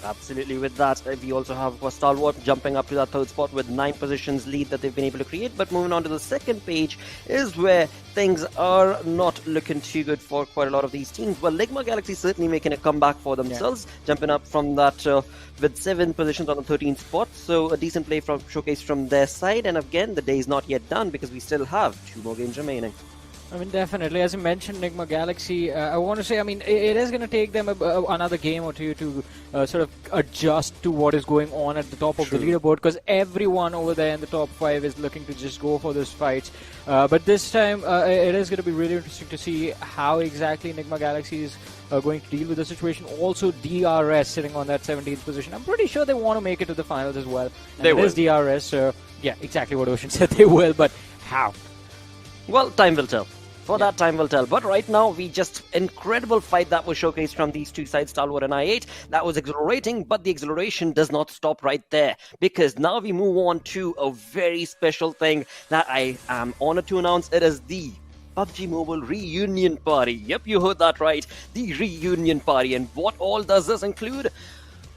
Absolutely. With that, we also have Stalwart jumping up to that third spot with 9 positions lead that they've been able to create. But moving on to the second page is where things are not looking too good for quite a lot of these teams. Well, Nigma Galaxy certainly making a comeback for themselves, jumping up from that with 7 positions on the 13th spot. So a decent play from showcase from their side. And again, the day is not yet done, because we still have 2 more games remaining. I mean, definitely. As you mentioned, Nigma Galaxy, I want to say, I mean, it is going to take them another game or two to sort of adjust to what is going on at the top of the leaderboard, because everyone over there in the top 5 is looking to just go for this fight. But this time, it is going to be really interesting to see how exactly Nigma Galaxy is going to deal with the situation. Also, DRS sitting on that 17th position. I'm pretty sure they want to make it to the finals as well. And it is DRS, so yeah, exactly what Ocean said, they will, but how? Well, time will tell. For that, time will tell. But right now, we just incredible fight that was showcased from these two sides, Stalwart and I8. That was exhilarating, but the exhilaration does not stop right there, because now we move on to a very special thing that I am honored to announce. It is the PUBG Mobile Reunion Party. Yep, you heard that right. The Reunion Party. And what all does this include?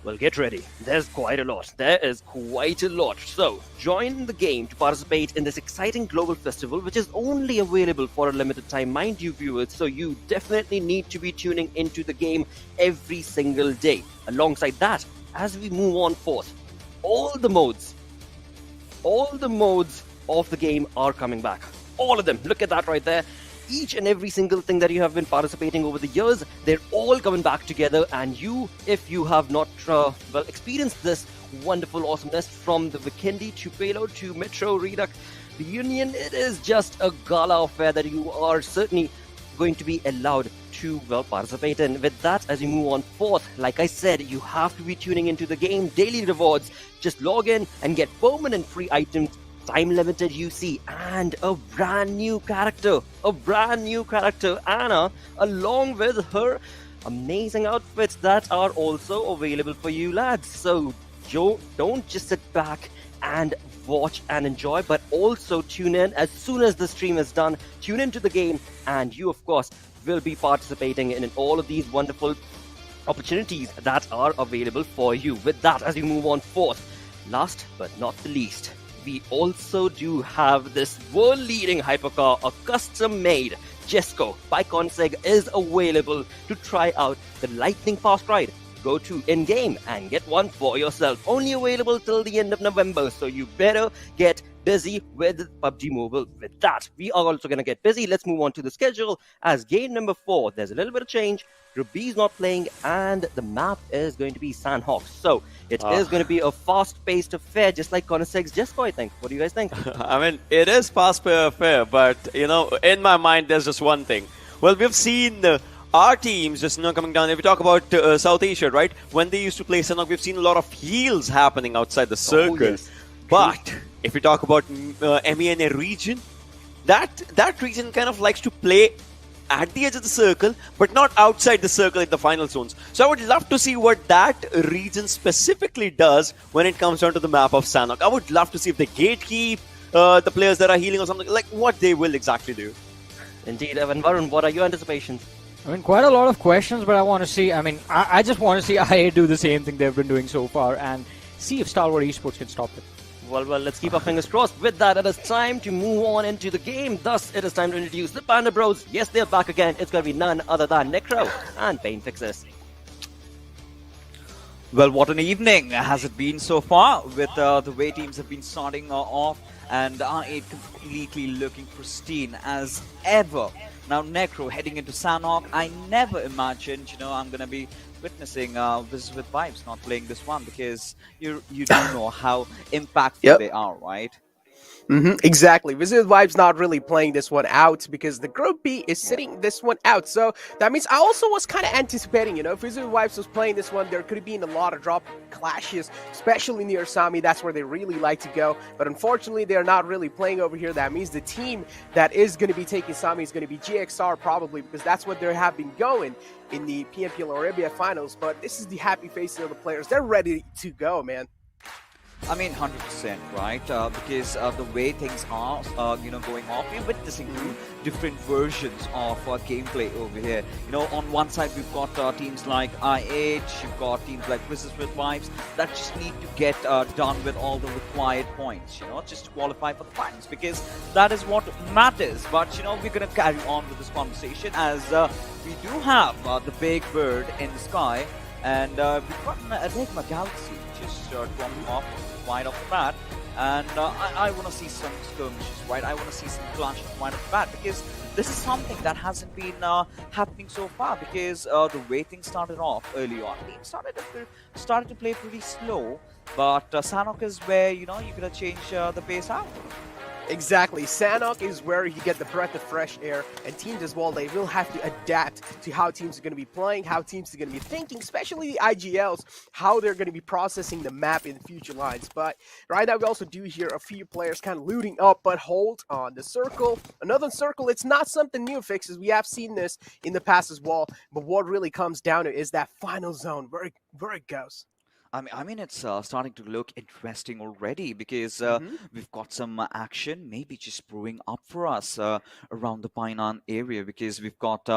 Well, get ready. There's quite a lot. There is quite a lot. So, join the game to participate in this exciting global festival, which is only available for a limited time, mind you, viewers. So, you definitely need to be tuning into the game every single day. Alongside that, as we move on forth, all the modes of the game are coming back. All of them. Look at that right there. each and every single thing that you have been participating over the years, they're all coming back together. And you, if you have not experienced this wonderful awesomeness from the Vikendi to Payload to Metro Redux reunion, it is just a gala affair that you are certainly going to be allowed to participate in. With that, as you move on forth, like I said, you have to be tuning into the game. Daily rewards, just log in and get permanent free items, time limited UC, and a brand new character, Anna, along with her amazing outfits that are also available for you lads. So don't just sit back and watch and enjoy, but also tune in as soon as the stream is done. Tune into the game, and you of course will be participating in all of these wonderful opportunities that are available for you. With that, as you move on forth, last but not the least, we also do have this world-leading hypercar, a custom-made Jesco by Conseg, is available to try out the lightning fast ride. Go to in-game and get one for yourself. Only available till the end of November, so you better get busy with PUBG Mobile. With that, we are also going to get busy. Let's move on to the schedule. As game number 4, there's a little bit of change. Ruby's not playing, and the map is going to be Sandhawks. So it is going to be a fast-paced affair, just like Conseg's Jesco, I think. What do you guys think? I mean, it is fast-paced affair, but, in my mind, there's just one thing. Well, we've seen our teams just coming down. If we talk about South Asia, right? When they used to play Sanok, we've seen a lot of heals happening outside the circle. Oh, yes. But if we talk about MENA region, that region kind of likes to play at the edge of the circle, but not outside the circle in the final zones. So I would love to see what that region specifically does when it comes down to the map of Sanok. I would love to see if they gatekeep the players that are healing or something, like what they will exactly do. Indeed, Evan. Varun, what are your anticipations? I mean, quite a lot of questions, but I want to see, I just want to see IA do the same thing they've been doing so far and see if Stalwart Esports can stop it. Well, let's keep our fingers crossed. With that, it is time to move on into the game. Thus, it is time to introduce the Panda Bros. Yes, they're back again. It's going to be none other than Necro and Pain Fixes. Well, what an evening has it been so far with the way teams have been starting off, and R8 completely looking pristine as ever. Now Necro heading into Sanhok. I never imagined, I'm going to be witnessing This With Vibes not playing this one, because you do know how impactful they are, right? Exactly. Visit Vibes not really playing this one out because the Group B is sitting this one out. So that means I also was kind of anticipating, if Visit Vibes was playing this one, there could have been a lot of drop clashes, especially near Sami. That's where they really like to go. But unfortunately, they're not really playing over here. That means the team that is going to be taking Sami is going to be GXR probably, because that's what they have been going in the PMPL Arabia finals. But this is the happy faces of the players. They're ready to go, man. I mean, 100%, right? Because the way things are, going off, we're witnessing different versions of gameplay over here. On one side, we've got teams like IH, you've got teams like Business with Vibes that just need to get done with all the required points, just to qualify for the finals, because that is what matters. But, we're going to carry on with this conversation as we do have the big bird in the sky, and we've got an Enigma Galaxy just dropping off right off the bat, and I want to see some skirmishes, right? I want to see some clashes right off the bat, because this is something that hasn't been happening so far, because the way things started off early on, teams started to play pretty slow, but Sanhok is where, you're going to change the pace out. Exactly. Sanhok is where you get the breath of fresh air, and teams as well, they will have to adapt to how teams are going to be playing, how teams are going to be thinking, especially the IGLs, how they're going to be processing the map in future lines. But right now we also do hear a few players kind of looting up, but hold on. The circle, another circle, it's not something new, Fixes. We have seen this in the past as well, but what really comes down to is that final zone, where it goes. I mean, it's starting to look interesting already, because we've got some action maybe just brewing up for us around the Painan area, because we've got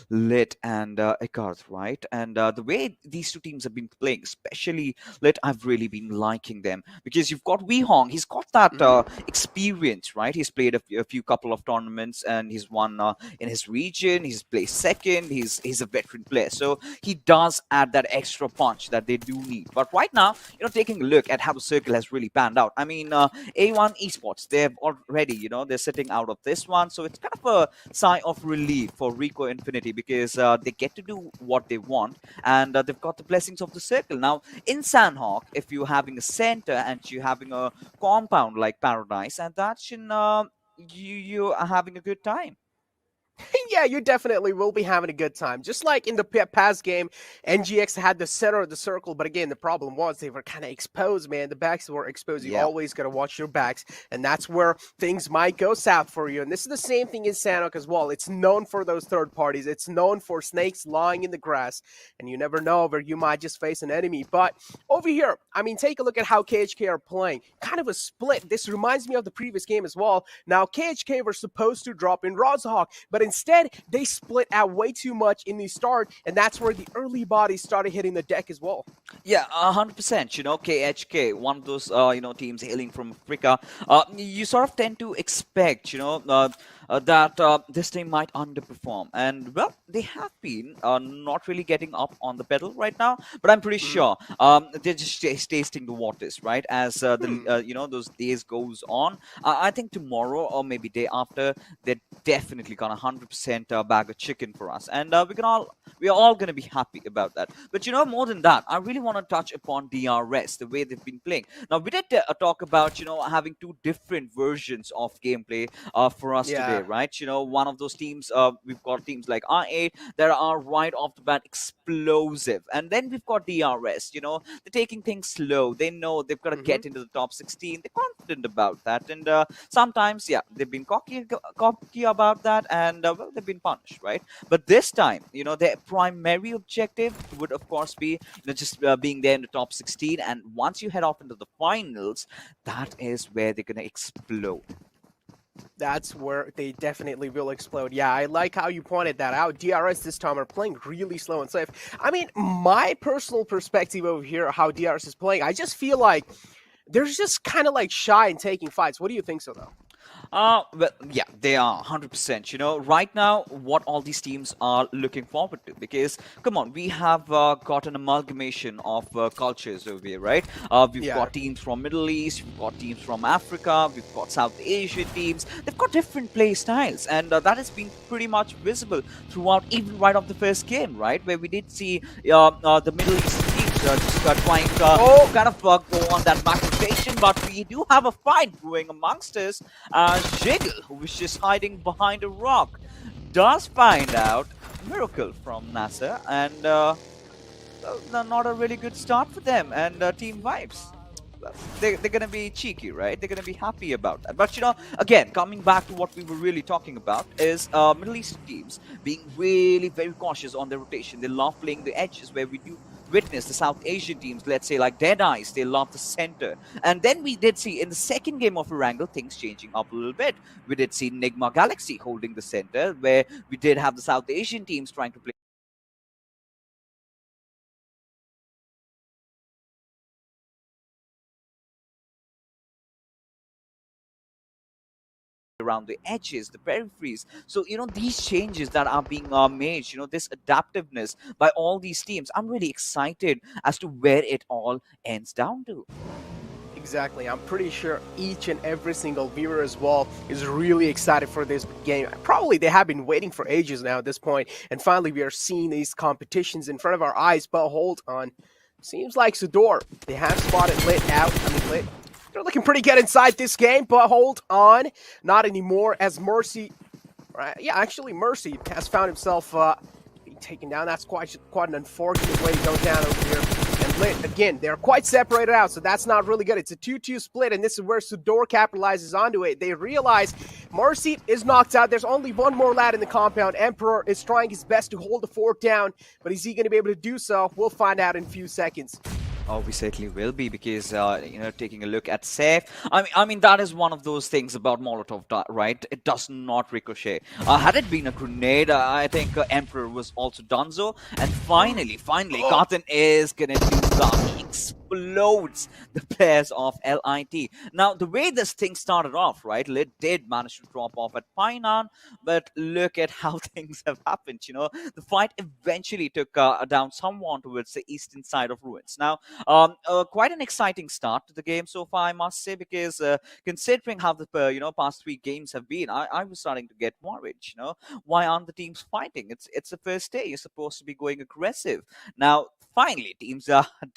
Lit and Ekarth, right? And the way these two teams have been playing, especially Lit, I've really been liking them, because you've got Wee Hong. He's got that experience, right? He's played a few couple of tournaments, and he's won in his region. He's placed second. He's a veteran player, so he does add that extra punch that they do need. But right now, taking a look at how the circle has really panned out. I mean, A1 Esports, they've already, they're sitting out of this one. So it's kind of a sigh of relief for Rico Infinity because they get to do what they want and they've got the blessings of the circle. Now, in Sandhawk, if you're having a center and you're having a compound like Paradise, and that's you are having a good time. Yeah, you definitely will be having a good time. Just like in the past game, NGX had the center of the circle, but again, the problem was they were kind of exposed, man. The backs were exposed. You always got to watch your backs, and that's where things might go south for you. And this is the same thing in Sanok as well. It's known for those third parties. It's known for snakes lying in the grass, and you never know where you might just face an enemy. But over here, I mean, take a look at how KHK are playing. Kind of a split. This reminds me of the previous game as well. Now, KHK were supposed to drop in Rozahawk, but instead, they split out way too much in the start, and that's where the early bodies started hitting the deck as well. Yeah, 100%. KHK, one of those, teams hailing from Africa. You sort of tend to expect, that this team might underperform. And, well, they have been not really getting up on the pedal right now, but I'm pretty sure they're just tasting the waters, right? As those days goes on. I think tomorrow or maybe day after, they're definitely gonna 100% bag of chicken for us, and we're all gonna be happy about that. But more than that, I really want to touch upon DRS, the way they've been playing. Now we did talk about having two different versions of gameplay for us today, right? One of those teams, we've got teams like R8 that are right off the bat explosive, and then we've got DRS. They're taking things slow. They know they've got to get into the top 16. They're confident about that, and sometimes, they've been cocky about that, and well, they've been punished, right? But this time, their primary objective would, of course, be just being there in the top 16. And once you head off into the finals, that is where they're gonna explode. That's where they definitely will explode. Yeah, I like how you pointed that out. DRS this time are playing really slow and safe. I mean, my personal perspective over here, how DRS is playing, I just feel like they're just kind of like shy in taking fights. What do you think so, though? Well, yeah, they are 100%. Right now, what all these teams are looking forward to, because come on, we have got an amalgamation of cultures over here, right? We've got teams from Middle East, we've got teams from Africa, we've got South Asian teams. They've got different play styles, and that has been pretty much visible throughout, even right off the first game, right, where we did see the Middle East teams just trying to kind of go on that back rotation, but we do have a fight going amongst us. Jiggle, who was just hiding behind a rock, does find out Miracle from NASA, and not a really good start for them. And Team Vibes, they're going to be cheeky, right? They're going to be happy about that. But, again, coming back to what we were really talking about is Middle Eastern teams being really very cautious on their rotation. They love playing the edges, where we do witness the South Asian teams, let's say like Dead Eyes, they love the center. And then we did see in the second game of Erangel things changing up a little bit. We did see Nigma Galaxy holding the center, where we did have the South Asian teams trying to play around the edges, the peripheries. So, these changes that are being made, this adaptiveness by all these teams, I'm really excited as to where it all ends down to. Exactly. I'm pretty sure each and every single viewer as well is really excited for this game. Probably they have been waiting for ages now at this point, and finally we are seeing these competitions in front of our eyes. But hold on. Seems like Sudor, they have spotted Lit out. Lit. They're looking pretty good inside this game, but hold on. Not anymore, as Mercy... Right, yeah, actually, Mercy has found himself being taken down. That's quite an unfortunate way to go down over here. And Lit, again, they're quite separated out, so that's not really good. It's a 2-2 split, and this is where Sudor capitalizes onto it. They realize Mercy is knocked out. There's only one more lad in the compound. Emperor is trying his best to hold the fort down, but is he going to be able to do so? We'll find out in a few seconds. Oh, we certainly will be, because, taking a look at Safe, I mean, that is one of those things about Molotov, right? It does not ricochet. Had it been a grenade, I think Emperor was also done so. And finally, Cotton is going to do the explodes the players of LIT. Now, the way this thing started off, right, Lit did manage to drop off at Painan, but look at how things have happened. The fight eventually took down someone towards the eastern side of Ruins. Now, quite an exciting start to the game so far, I must say, because considering how the past 3 games have been, I was starting to get worried. Why aren't the teams fighting? It's the first day. You're supposed to be going aggressive. Now, finally, teams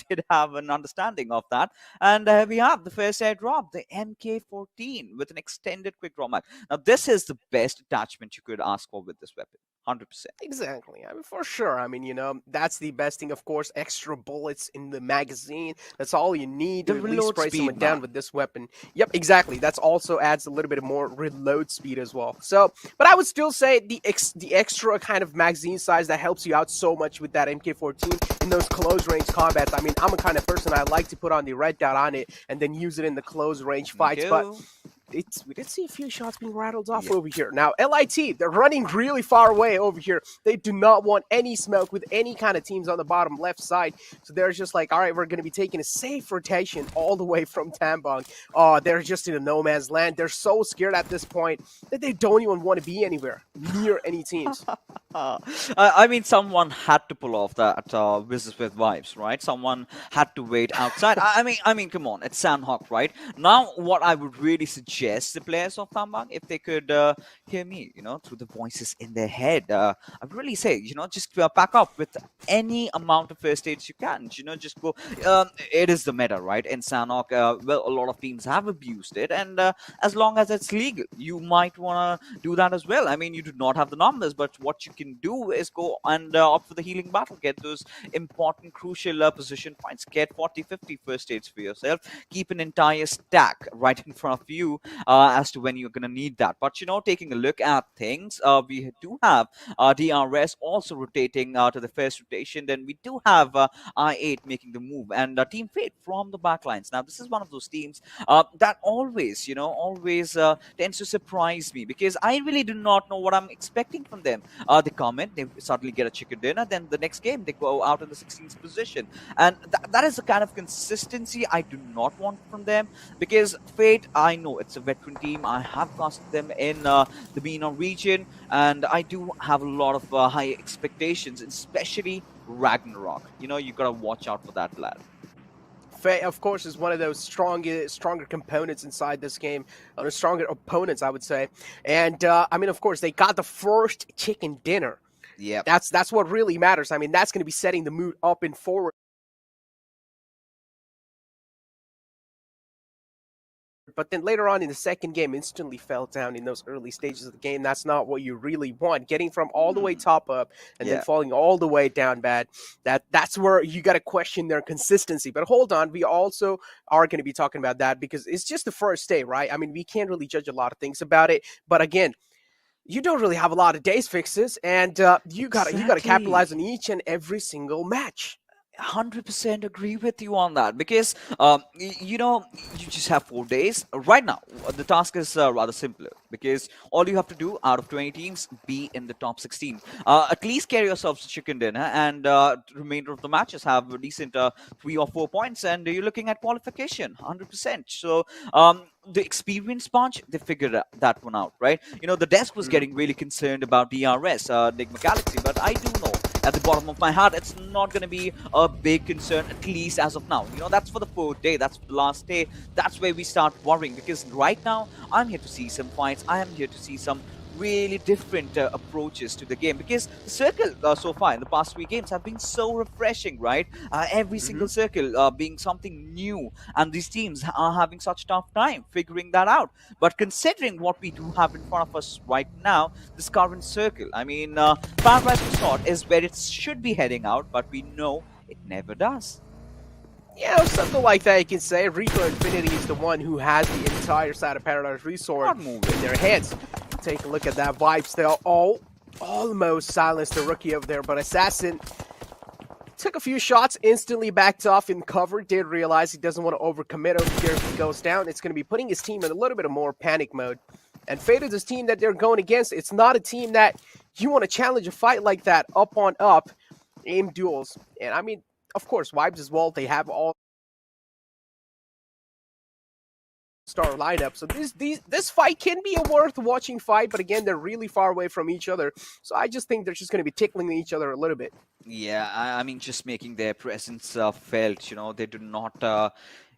did have an understanding of that, and we have the first airdrop, the MK14, with an extended quick draw mag. Now, this is the best attachment you could ask for with this weapon. 100%. Exactly. I mean, for sure. I mean, that's the best thing, of course. Extra bullets in the magazine. That's all you need to at least spray someone down with this weapon. Yep, exactly. That's also adds a little bit of more reload speed as well. So, but I would still say the extra kind of magazine size that helps you out so much with that MK14 in those close range combats. I mean, I'm a kind of person I like to put on the red dot on it and then use it in the close range fights, but we did see a few shots being rattled off over here. Now, LIT, they're running really far away over here. They do not want any smoke with any kind of teams on the bottom left side. So they're just like, all right, we're going to be taking a safe rotation all the way from Tambong. They're just in a no man's land. They're so scared at this point that they don't even want to be anywhere near any teams. I mean, someone had to pull off that business with vibes, right? Someone had to wait outside. I mean, come on, it's Sandhawk, right? Now, what I would really suggest the players of Tambang, if they could hear me, through the voices in their head, I'd really say, just pack up with any amount of first aids you can. Just go. It is the meta, right? In Sandhawk, well, a lot of teams have abused it, and as long as it's legal, you might want to do that as well. I mean, you do not have the numbers, but what you can do is go and opt for the healing battle, get those important, crucial position points, get 40-50 first aids for yourself, keep an entire stack right in front of you as to when you're going to need that. But, taking a look at things, we do have DRS also rotating to the first rotation. Then we do have I8 making the move, and Team Fate from the backlines. Now, this is one of those teams that always tends to surprise me, because I really do not know what I'm expecting from them. They come in, they suddenly get a chicken dinner, then the next game they go out in the 16th position. And that is the kind of consistency I do not want from them, because Fate, I know it's a veteran team. I have casted them in the MENA region, and I do have a lot of high expectations, especially Ragnarok. You gotta watch out for that lad. Faye, of course, is one of those stronger components inside this game, or stronger opponents, I would say. And I mean, of course, they got the first chicken dinner. Yeah, that's what really matters. I mean, that's going to be setting the mood up and forward. But then later on in the second game, instantly fell down in those early stages of the game. That's not what you really want. Getting from all the way top up and then falling all the way down bad. That's where you got to question their consistency. But hold on, we also are going to be talking about that, because it's just the first day, right? I mean, we can't really judge a lot of things about it. But again, you don't really have a lot of days fixes, and you gotta capitalize on each and every single match. 100% agree with you on that, because you just have 4 days right now. The task is rather simpler, because all you have to do out of 20 teams, be in the top 16. At least carry yourselves to chicken dinner, and the remainder of the matches have a decent 3 or 4 points, and you're looking at qualification 100%. So the experience bunch, they figured that one out, right? The desk was getting really concerned about DRS, Nigma Galaxy, but I do know at the bottom of my heart, it's not going to be a big concern, at least as of now. That's for the 4th day. That's for the last day. That's where we start worrying, because right now, I'm here to see some fights. I am here to see some really different approaches to the game, because the circle so far in the past 3 games have been so refreshing, right? Every single circle being something new, and these teams are having such tough time figuring that out. But considering what we do have in front of us right now, this current circle, I mean, Paradise Resort is where it should be heading out, but we know it never does. Yeah, something like that you can say. Rico Infinity is the one who has the entire side of Paradise Resort in their heads. Take a look at that vibes. They'll almost silenced the rookie over there, but Assassin took a few shots, instantly backed off in cover, did realize he doesn't want to overcommit over here. If he goes down, it's going to be putting his team in a little bit of more panic mode. And Fate is this team that they're going against. It's not a team that you want to challenge a fight like that, up on up, aim duels. And I mean, of course, Vibes as well, they have all star lineup. So this fight can be a worth watching fight, but again, they're really far away from each other. So I just think they're just going to be tickling each other a little bit. Yeah, I mean, just making their presence felt. They do not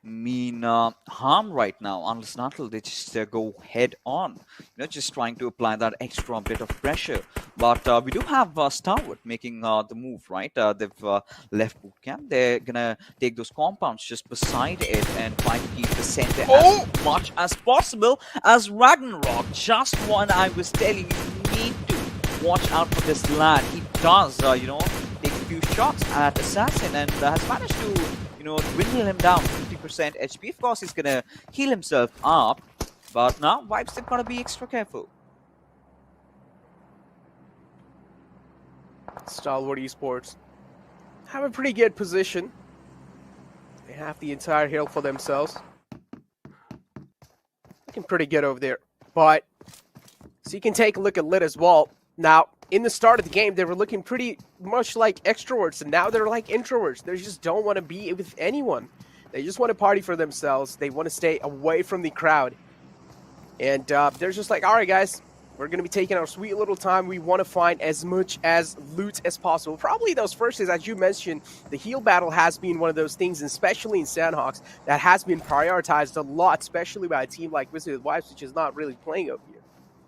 mean harm right now, unless not until they just go head on. Just trying to apply that extra bit of pressure. But we do have Starwood making the move, right? They've left boot camp. They're gonna take those compounds just beside it and try to keep the center as much as possible. As Ragnarok, just what I was telling you, need to watch out for this lad. He does, take a few shots at Assassin and has managed to, dwindle him down 50% HP. Of course, he's gonna heal himself up, but now Vibes, they've got to be extra careful. Stalwart Esports have a pretty good position. They have the entire hill for themselves. Looking pretty good over there. But, so you can take a look at Lit as well. Now, in the start of the game, they were looking pretty much like extroverts, and now they're like introverts. They just don't want to be with anyone. They just want to party for themselves. They want to stay away from the crowd. And they're just like, all right, guys, we're going to be taking our sweet little time. We want to find as much as loot as possible. Probably those first days, as you mentioned, the heal battle has been one of those things, especially in Sandhawks, that has been prioritized a lot, especially by a team like Wizard Vibes, which is not really playing over here.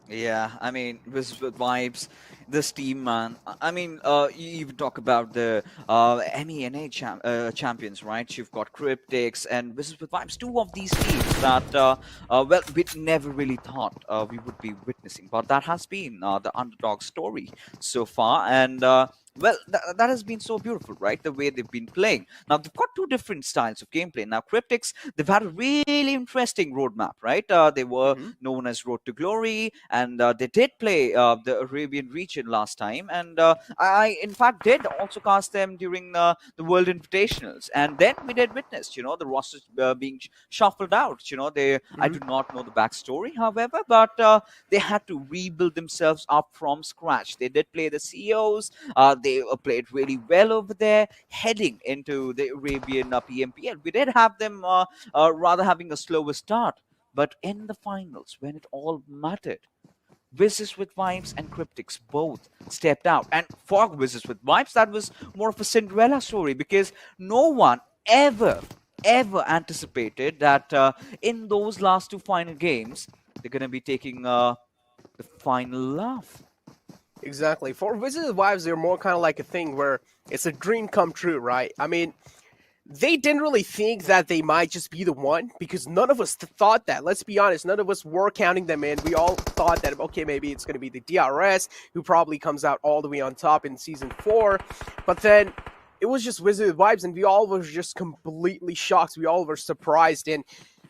Yeah, I mean, with Vibes, this team, man. I mean, you even talk about the MENA champions, right? You've got Cryptics and Wizards with Vibes, two of these teams that, well, we never really thought we would be witnessing. But that has been the underdog story so far. And well, that has been so beautiful, right? The way they've been playing. Now, they've got two different styles of gameplay. Now, Cryptics, they've had a really interesting roadmap, right? They were known as Road to Glory, and they did play the Arabian region last time. And I, in fact, did also cast them during the World Invitationals. And then we did witness, the rosters being shuffled out. I do not know the backstory, however, but they had to rebuild themselves up from scratch. They did play the CEOs. They played really well over there, heading into the Arabian PMPL. We did have them rather having a slower start, but in the finals, when it all mattered, Wizards with Vibes and Cryptics both stepped out. And for Wizards with Vibes, that was more of a Cinderella story, because no one ever anticipated that in those last two final games, they're going to be taking the final laugh. Exactly. For Wizards of Wives, they're more kind of like a thing where it's a dream come true, right? I mean, they didn't really think that they might just be the one, because none of us thought that. Let's be honest, none of us were counting them in. We all thought that, okay, maybe it's going to be the DRS, who probably comes out all the way on top in Season 4. But then it was just Wizards of Vibes, and we all were just completely shocked. We all were surprised, and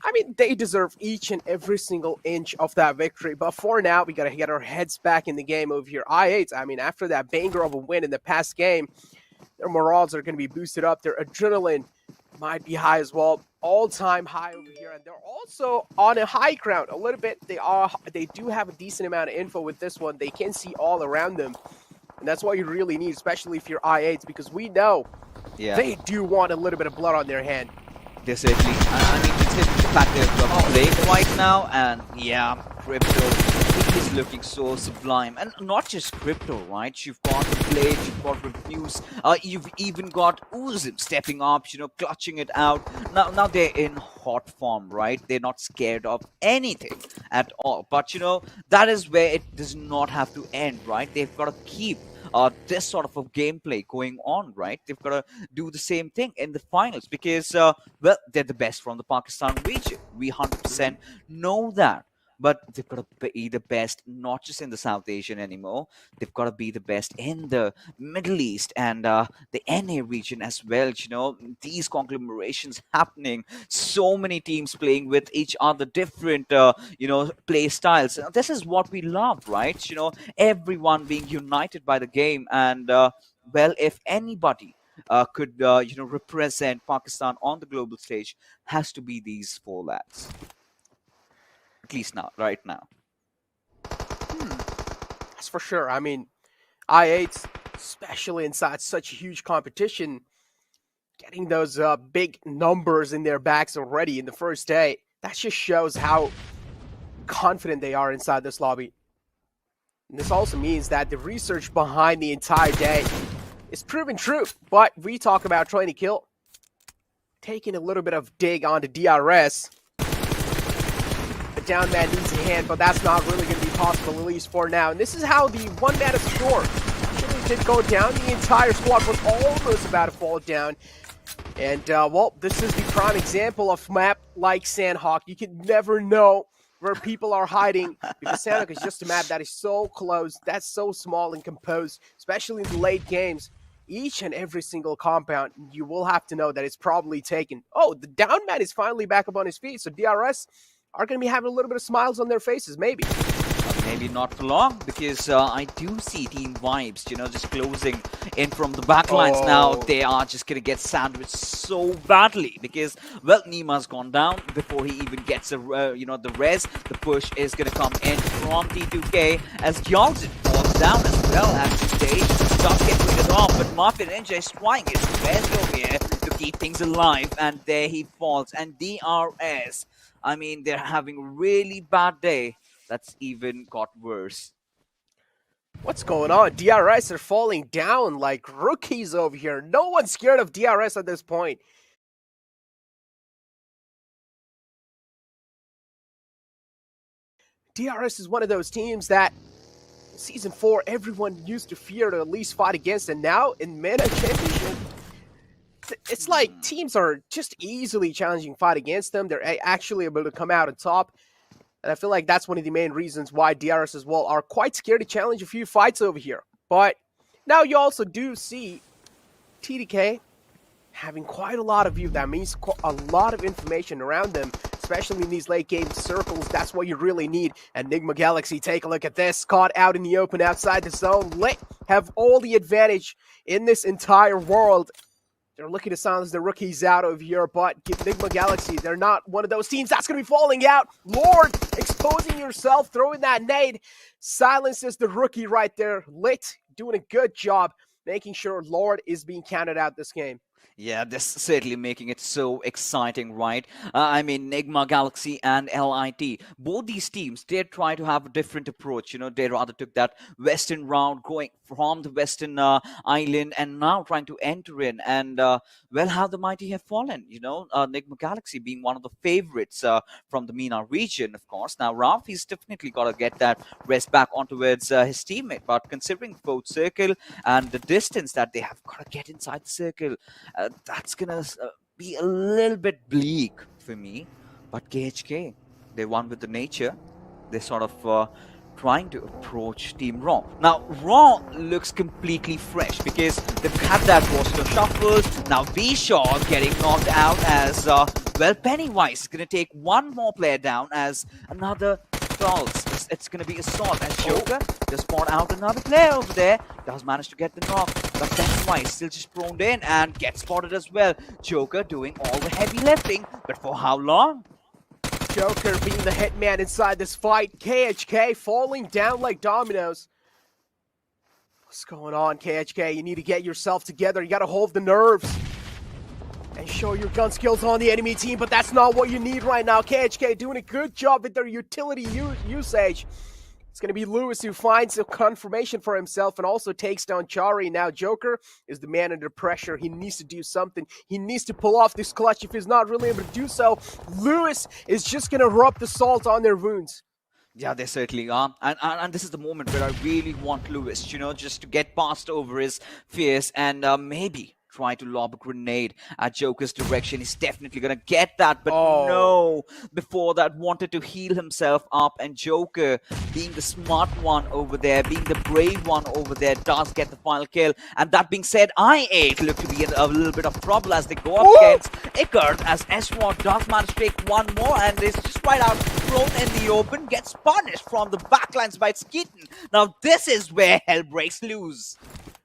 I mean, they deserve each and every single inch of that victory. But for now, we got to get our heads back in the game over here. I8, I mean, after that banger of a win in the past game, their morals are going to be boosted up. Their adrenaline might be high as well. All-time high over here. And they're also on a high ground a little bit. They do have a decent amount of info with this one. They can see all around them. And that's what you really need, especially if you're I8s, because we know they do want a little bit of blood on their hand. They certainly, I mean, it's the fact they're playing right now, and yeah, Crypto is looking so sublime. And not just Crypto, right? You've got the Blade, you've got Refuse, you've even got Uzim stepping up, clutching it out. Now they're in hot form, right? They're not scared of anything at all. But, that is where it does not have to end, right? They've got to keep this sort of a gameplay going on, right? They've got to do the same thing in the finals, because, well, they're the best from the Pakistan region. We 100% know that. But they've got to be the best, not just in the South Asian anymore. They've got to be the best in the Middle East and the NA region as well. These conglomerations happening, so many teams playing with each other, different, play styles. This is what we love, right? Everyone being united by the game. And, well, if anybody could, represent Pakistan on the global stage, has to be these four lads. At least now, right now. That's for sure. I mean, I8, especially inside such a huge competition, getting those big numbers in their backs already in the first day, That just shows how confident they are inside this lobby. And this also means that the research behind the entire day is proven true. But we talk about trying to kill, taking a little bit of dig onto DRS. The down man needs a hand, but that's not really going to be possible, at least for now. And this is how the one-man score actually did go down. The entire squad was almost about to fall down. And, well, this is the prime example of map like Sandhawk. You can never know where people are hiding, because Sandhawk is just a map that is so close, that's so small and composed, especially in the late games. Each and every single compound, you will have to know that it's probably taken. Oh, the down man is finally back up on his feet, so DRS are going to be having a little bit of smiles on their faces, maybe. Maybe not for long, because I do see Team Vibes, you know, just closing in from the backlines. Now they are just going to get sandwiched so badly, because, well, Nima's gone down before he even gets a, the res. The push is going to come in from T2K as Johnson falls down as well at this stage. Does get rid off, but Martin Ninja is trying his best over here to keep things alive, and there he falls. And DRS, I mean, they're having a really bad day. That's even got worse. What's going on? DRS are falling down like rookies over here. No one's scared of DRS at this point. DRS is one of those teams that Season 4 everyone used to fear to at least fight against, and now in Meta Championship, it's like teams are just easily challenging fight against them. They're actually able to come out on top. And I feel like that's one of the main reasons why DRS as well are quite scared to challenge a few fights over here. But now you also do see TDK having quite a lot of view. That means a lot of information around them, especially in these late game circles. That's what you really need. Enigma Galaxy, take a look at this. Caught out in the open outside the zone. Lit have all the advantage in this entire world. They're looking to silence the rookies out of here, but Enigma Galaxy, they're not one of those teams that's going to be falling out. Lord, exposing yourself, throwing that nade, silences the rookie right there. Lit, doing a good job, making sure Lord is being counted out this game. Yeah, this certainly making it so exciting, right? I mean, Enigma Galaxy and LIT, both these teams, they try to have a different approach. You know, they rather took that western route, going from the western island, and now trying to enter in. And, well, how the mighty have fallen, you know, Enigma Galaxy being one of the favorites from the MENA region, of course. Now, Ralph, he's definitely got to get that rest back on towards his teammate. But considering fourth circle and the distance that they have got to get inside the circle, that's going to be a little bit bleak for me. But KHK, they won with the nature. They're sort of trying to approach Team Raw. Now, Raw looks completely fresh because they've had that roster shuffled. Now, B-Shaw getting knocked out as, well, Pennywise is going to take one more player down as another assault. It's going to be assault as Joker just spawned out another player over there. Does manage to get the knock, but Pennywise still just prone in and gets spotted as well. Joker doing all the heavy lifting, but for how long? Joker being the hitman inside this fight. KHK falling down like dominoes. What's going on, KHK? You need to get yourself together. You got to hold the nerves and show your gun skills on the enemy team, but that's not what you need right now. KHK doing a good job with their utility usage. It's going to be Lewis who finds a confirmation for himself and also takes down Chari. Now Joker is the man under pressure. He needs to do something. He needs to pull off this clutch. If he's not really able to do so, Lewis is just going to rub the salt on their wounds. Yeah, they certainly are. And this is the moment where I really want Lewis, you know, just to get past over his fears and maybe try to lob a grenade at Joker's direction. He's definitely going to get that, but no. Before that, wanted to heal himself up, and Joker, being the smart one over there, being the brave one over there, does get the final kill. And that being said, I8 look to be in a little bit of trouble as they go up against Ickard, as Eswar does manage to take one more, and is just right out thrown in the open, gets punished from the backlines by Skeeton. Now this is where hell breaks loose.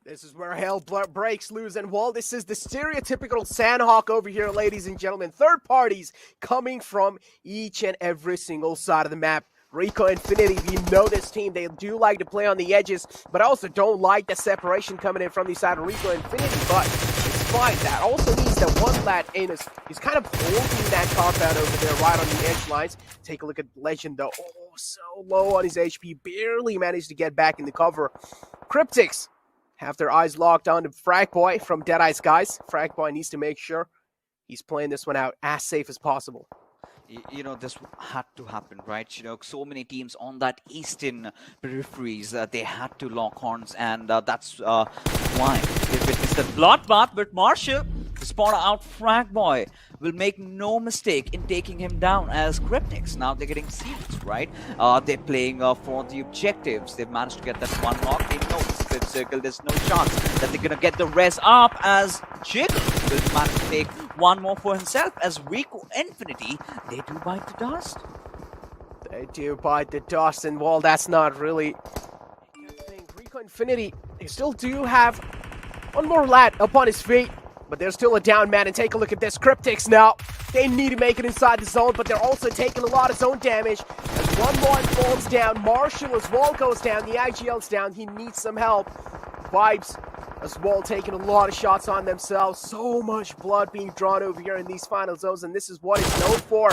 This is where hell breaks loose, and well, this is the stereotypical Sandhawk over here, ladies and gentlemen. Third parties coming from each and every single side of the map. Rico Infinity, you know this team, they do like to play on the edges, but I also don't like the separation coming in from the side of Rico Infinity, but it's fine. That also means that one lad in is kind of holding that compound over there right on the edge lines. Take a look at Legend though. Oh, so low on his HP. Barely managed to get back in the cover. Cryptics have their eyes locked on to Fragboy from Deadeye Skies. Fragboy needs to make sure he's playing this one out as safe as possible. You know, this had to happen, right? You know, so many teams on that eastern peripheries, they had to lock horns, and that's why they witnessed the bloodbath. But Marshall, to spot out Fragboy, will make no mistake in taking him down as Cryptics. Now they're getting serious, right? They're playing for the objectives. They've managed to get that one knock. They know this fifth circle, there's no chance that they're gonna get the res up, as Jiggle will manage to take one more for himself. As Rico Infinity, they do bite the dust. They do bite the dust, and well, that's not really a good thing. Rico Infinity, they still do have one more lad up on his feet, but there's still a down man. And take a look at this. Cryptics now, they need to make it inside the zone, but they're also taking a lot of zone damage. As one more falls down, Marshall as well goes down, the IGL's down, he needs some help. Vibes as well taking a lot of shots on themselves. So much blood being drawn over here in these final zones, and this is what it's known for.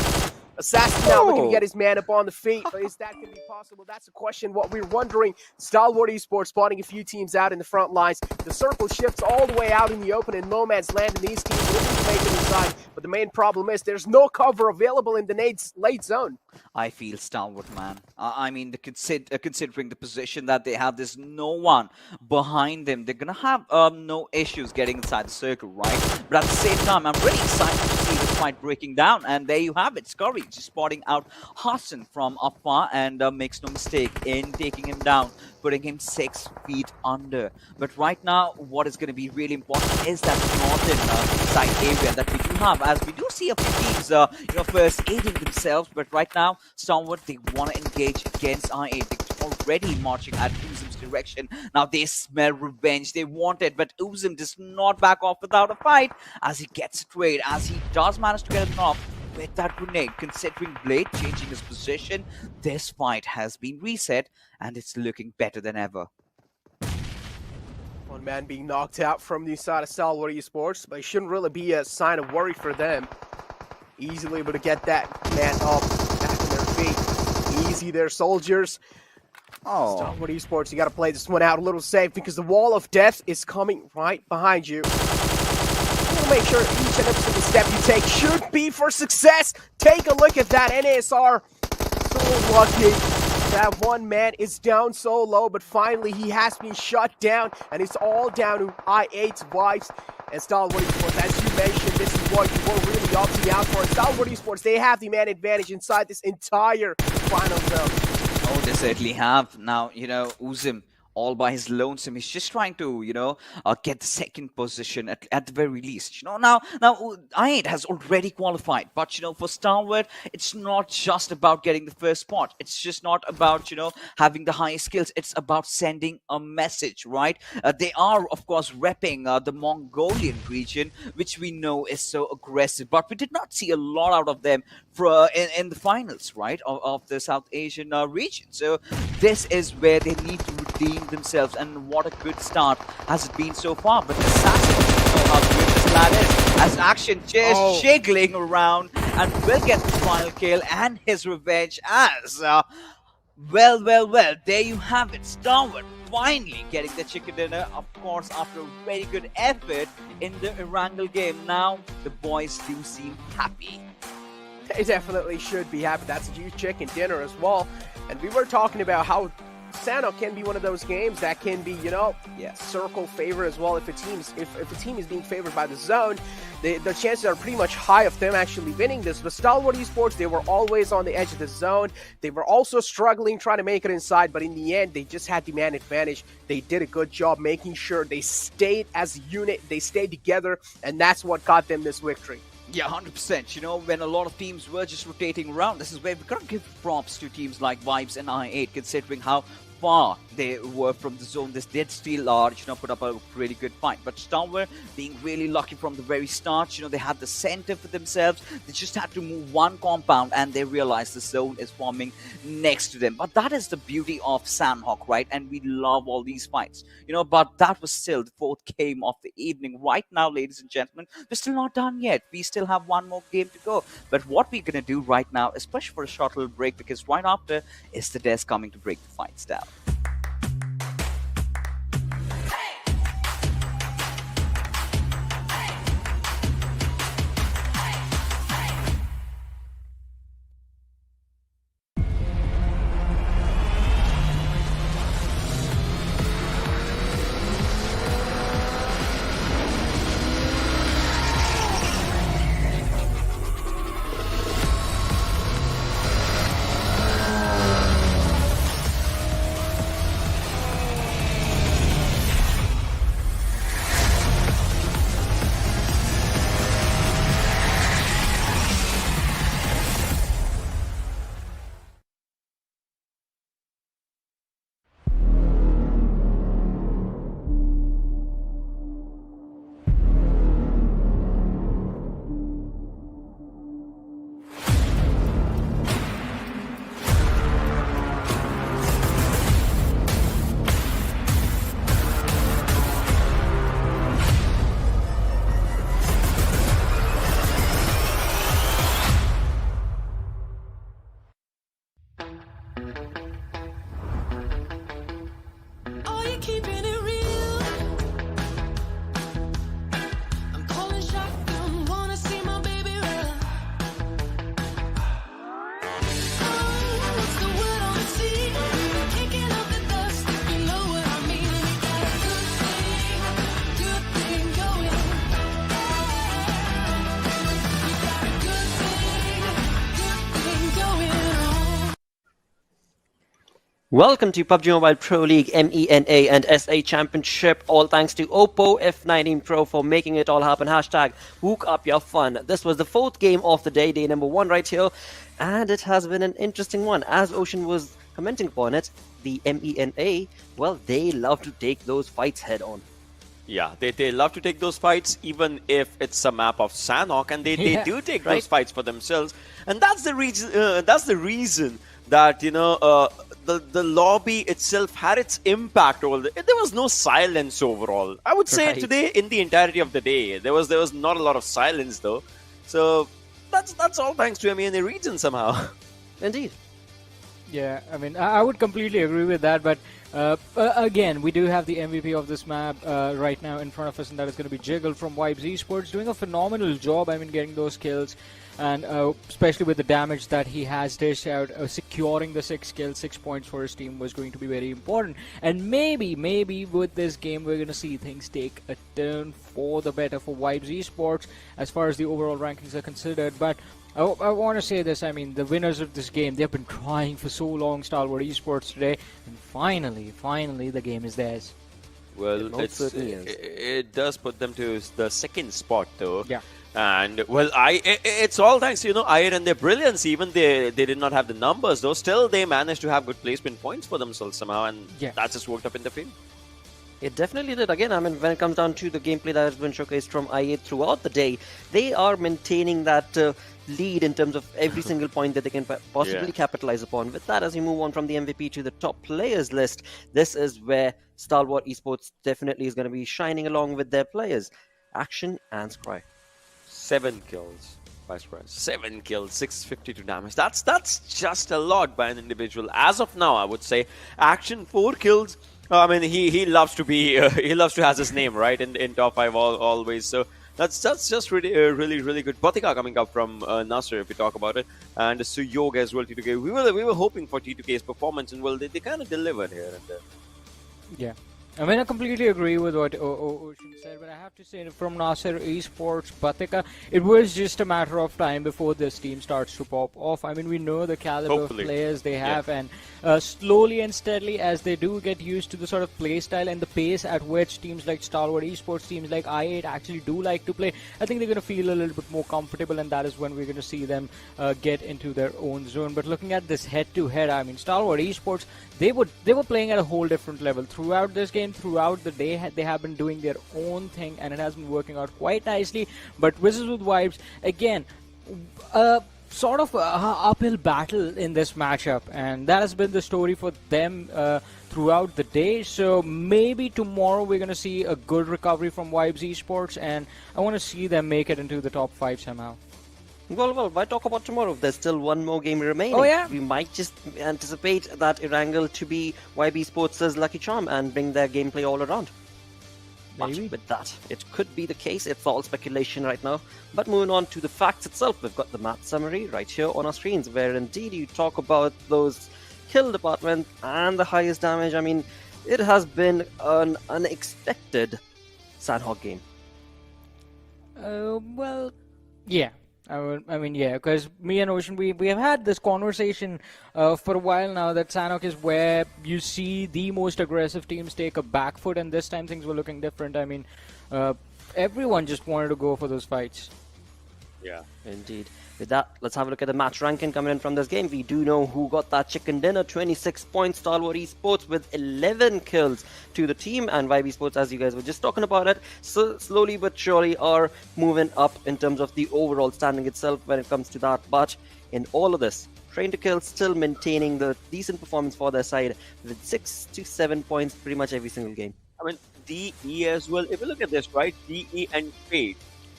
Assassin now looking to get his man up on the feet, but is that going to be possible? That's a question what we're wondering. Stalwart Esports spotting a few teams out in the front lines. The circle shifts all the way out in the open in no man's land, and these teams looking to make it inside. But the main problem is there's no cover available in the late zone. I feel Stalwart, man. I mean, considering the position that they have, there's no one behind them. They're going to have no issues getting inside the circle, right? But at the same time, I'm really excited to see this fight breaking down. And there you have it. Scurry just spotting out Hassan from afar, and makes no mistake in taking him down, putting him 6 feet under. But right now, what is going to be really important is that northern side area that we do have, as we do see a few teams, first aiding themselves. But right now, Stalwart, they want to engage against I8. They're already marching at Uzum's direction. Now they smell revenge. They want it, but Uzum does not back off without a fight, as he gets it trade, as he does manage to get it off with that grenade. Considering Blade changing his position, this fight has been reset, and it's looking better than ever. One man being knocked out from the side of Stalwart Esports, but it shouldn't really be a sign of worry for them. Easily able to get that man up, back on their feet. Easy there, soldiers. Oh, Stalwart Esports, you got to play this one out a little safe, because the wall of death is coming right behind you. Make sure each and every single step you take should be for success. Take a look at that NASR. So lucky. That one man is down so low, but finally he has been shut down, and it's all down to I8's Vibes and Stalwart Esports. As you mentioned, this is what you were really opting out for. Stalwart Esports, they have the man advantage inside this entire final zone. Oh, they certainly have. Now, Uzum, all by his lonesome, he's just trying to, get the second position at the very least. Now I8 has already qualified, but for Stalwart, it's not just about getting the first spot. It's just not about having the highest skills. It's about sending a message, right? They are, of course, repping the Mongolian region, which we know is so aggressive, but we did not see a lot out of them in the finals, right, of the South Asian region. So this is where they need to redeem themselves, and what a good start has it been so far. But Assassin, know how good this lad is, as Action just jiggling around, and will get the final kill and his revenge. As well, there you have it. Stalwart finally getting the chicken dinner, of course, after a very good effort in the Erangel game. Now the boys do seem happy. They definitely should be happy. That's a huge chicken dinner as well. And we were talking about how Sano can be one of those games that can be, circle favor as well. If a team is being favored by the zone, the chances are pretty much high of them actually winning this. But Stalwart Esports, they were always on the edge of the zone. They were also struggling trying to make it inside, but in the end, they just had the man advantage. They did a good job making sure they stayed as a unit, they stayed together, and that's what got them this victory. Yeah, 100%. When a lot of teams were just rotating around, this is where we've got to give props to teams like Vibes and I8, considering how far they were from the zone, they did still, put up a really good fight. But Stalwart being really lucky from the very start, they had the center for themselves. They just had to move one compound and they realized the zone is forming next to them. But that is the beauty of Sandhawk, right? And we love all these fights, but that was still the fourth game of the evening. Right now, ladies and gentlemen, we're still not done yet. We still have one more game to go. But what we're going to do right now, especially for a short little break, because right after is the desk coming to break the fights down. Welcome to PUBG Mobile Pro League MENA and SA Championship. All thanks to Oppo F19 Pro for making it all happen. Hashtag hook up your fun. This was the fourth game of the day, day number 1 right here. And it has been an interesting one. As Ocean was commenting upon it, the MENA, well, they love to take those fights head on. Yeah, they love to take those fights, even if it's a map of Sandhawk, and they do take those fights for themselves. And that's the reason. That the lobby itself had its impact over there was no silence overall. I would say today, in the entirety of the day, there was not a lot of silence though. So that's all thanks to MENA region somehow. Indeed. Yeah, I mean, I would completely agree with that, but again, we do have the MVP of this map right now in front of us, and that is going to be Jiggle from Vibes Esports, doing a phenomenal job, I mean, getting those kills, and especially with the damage that he has dished out, securing the 6 kills, 6 points for his team was going to be very important, and maybe with this game, we're going to see things take a turn for the better for Vibes Esports, as far as the overall rankings are considered, but I want to say this, I mean, the winners of this game, they've been trying for so long, Stalwart Esports today, and finally, the game is theirs. Well, it does put them to the second spot, though. Yeah. And, well, it's all thanks to, IATE and their brilliance. Even they did not have the numbers, though. Still, they managed to have good placement points for themselves somehow, and that just worked up in the field. It definitely did. Again, I mean, when it comes down to the gameplay that has been showcased from IATE throughout the day, they are maintaining that lead in terms of every single point that they can possibly capitalize upon. With that, as we move on from the MVP to the top players list, this is where Stalwart Esports definitely is going to be shining along with their players. Action and Scry. 7 kills by Scry. 7 kills, 652 damage. That's just a lot by an individual. As of now, I would say. Action, 4 kills. I mean, he loves to be, he loves to have his name, right, in top 5 always. So that's just really good. Patika coming up from Nasser, if we talk about it, and Suyog as well. T2K. We were hoping for T2K's performance, and well, they kind of delivered here and there. Yeah. I mean, I completely agree with what Ocean said, but I have to say from Nasser Esports, Batika, it was just a matter of time before this team starts to pop off. I mean, we know the caliber of players they have, and slowly and steadily, as they do get used to the sort of play style and the pace at which teams like Stalwart Esports, teams like I8 actually do like to play, I think they're going to feel a little bit more comfortable, and that is when we're going to see them get into their own zone. But looking at this head-to-head, I mean, Stalwart Esports, they were playing at a whole different level throughout this game. Throughout the day, they have been doing their own thing, and it has been working out quite nicely. But Wizards with Vibes, again, sort of a uphill battle in this matchup, and that has been the story for them throughout the day. So maybe tomorrow we're going to see a good recovery from Vibes Esports, and I want to see them make it into the top 5 somehow. Well, why talk about tomorrow? There's still one more game remaining. Oh, yeah? We might just anticipate that Erangel to be YB Sports' lucky charm and bring their gameplay all around. Maybe. But with that, it could be the case. It's all speculation right now. But moving on to the facts itself, we've got the map summary right here on our screens, where indeed you talk about those kill department and the highest damage. I mean, it has been an unexpected Sandhawk game. Well, yeah. I mean, yeah, because me and Ocean, we have had this conversation for a while now that Sandhawk is where you see the most aggressive teams take a back foot, and this time things were looking different. I mean, everyone just wanted to go for those fights. Yeah. Indeed. With that, let's have a look at the match ranking coming in from this game. We do know who got that chicken dinner. 26 points, Stalwart Esports with 11 kills to the team. And YB Sports, as you guys were just talking about it, so slowly but surely are moving up in terms of the overall standing itself when it comes to that. But in all of this, Train to Kill still maintaining the decent performance for their side with 6 to 7 points pretty much every single game. I mean, DE as well. If you look at this, right, DE and Fade,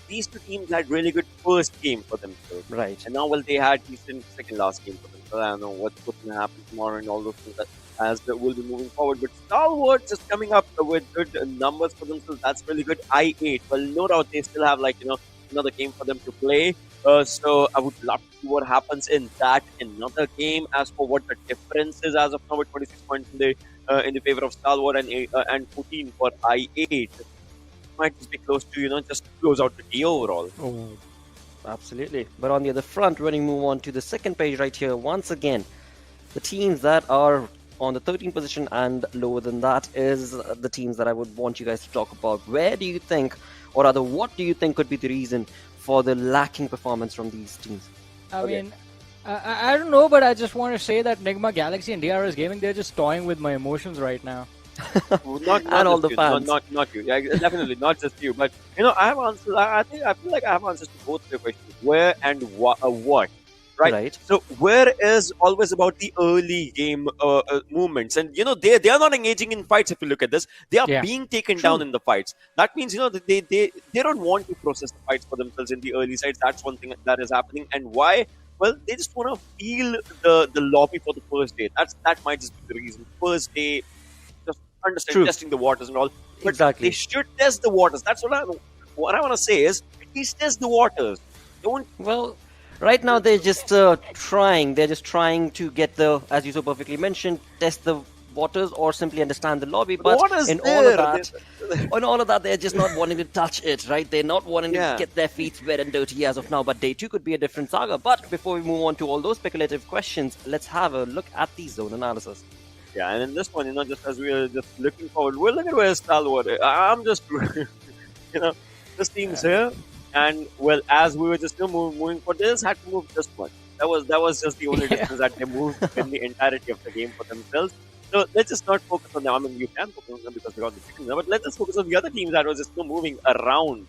these two teams had really good first game for themselves. Right. And now, well, they had decent second last game for themselves. I don't know what's going to happen tomorrow and all those things as we'll be moving forward. But Stalwart just coming up with good numbers for themselves. That's really good. I8. Well, no doubt they still have, another game for them to play. So I would love to see what happens in that another game. As for what the difference is as of now, with 26 points in the favor of Stalwart and 14 for I8. Might just be close to, just close out the D overall. Oh, absolutely. But on the other front, when we move on to the second page right here, once again, the teams that are on the 13th position and lower than that is the teams that I would want you guys to talk about. Where do you think, or rather, what do you think could be the reason for the lacking performance from these teams? I mean, I don't know, but I just want to say that Nigma Galaxy and DRS Gaming, they're just toying with my emotions right now. not and all the you, fans. Not you. Yeah, definitely not just you. But I have answers. I feel like I have answers to both the questions. Where and what? Right. So where is always about the early game movements, and they are not engaging in fights. If you look at this, they are being taken down in the fights. That means they don't want to process the fights for themselves in the early sides. That's one thing that is happening. And why? Well, they just want to feel the lobby for the first day. That might just be the reason. First day. Understand testing the waters and all, but exactly. They should test the waters. That's what I want to say is at least test the waters. Don't. Well, right now they're just trying. They're just trying to get the, as you so perfectly mentioned, test the waters or simply understand the lobby. But in all of that, they're just not wanting to touch it. Right? They're not wanting to get their feet wet and dirty as of now. But day 2 could be a different saga. But before we move on to all those speculative questions, let's have a look at the zone analysis. Yeah, and in this one, just as we are just looking forward, we'll look at where Stalwart. I'm just, this team's here, and well, as we were just moving for this, had to move just one. That was just the only distance that they moved in the entirety of the game for themselves. So let's just not focus on them. I mean, you can focus on them because they got the chicken, but let's just focus on the other teams that was just moving around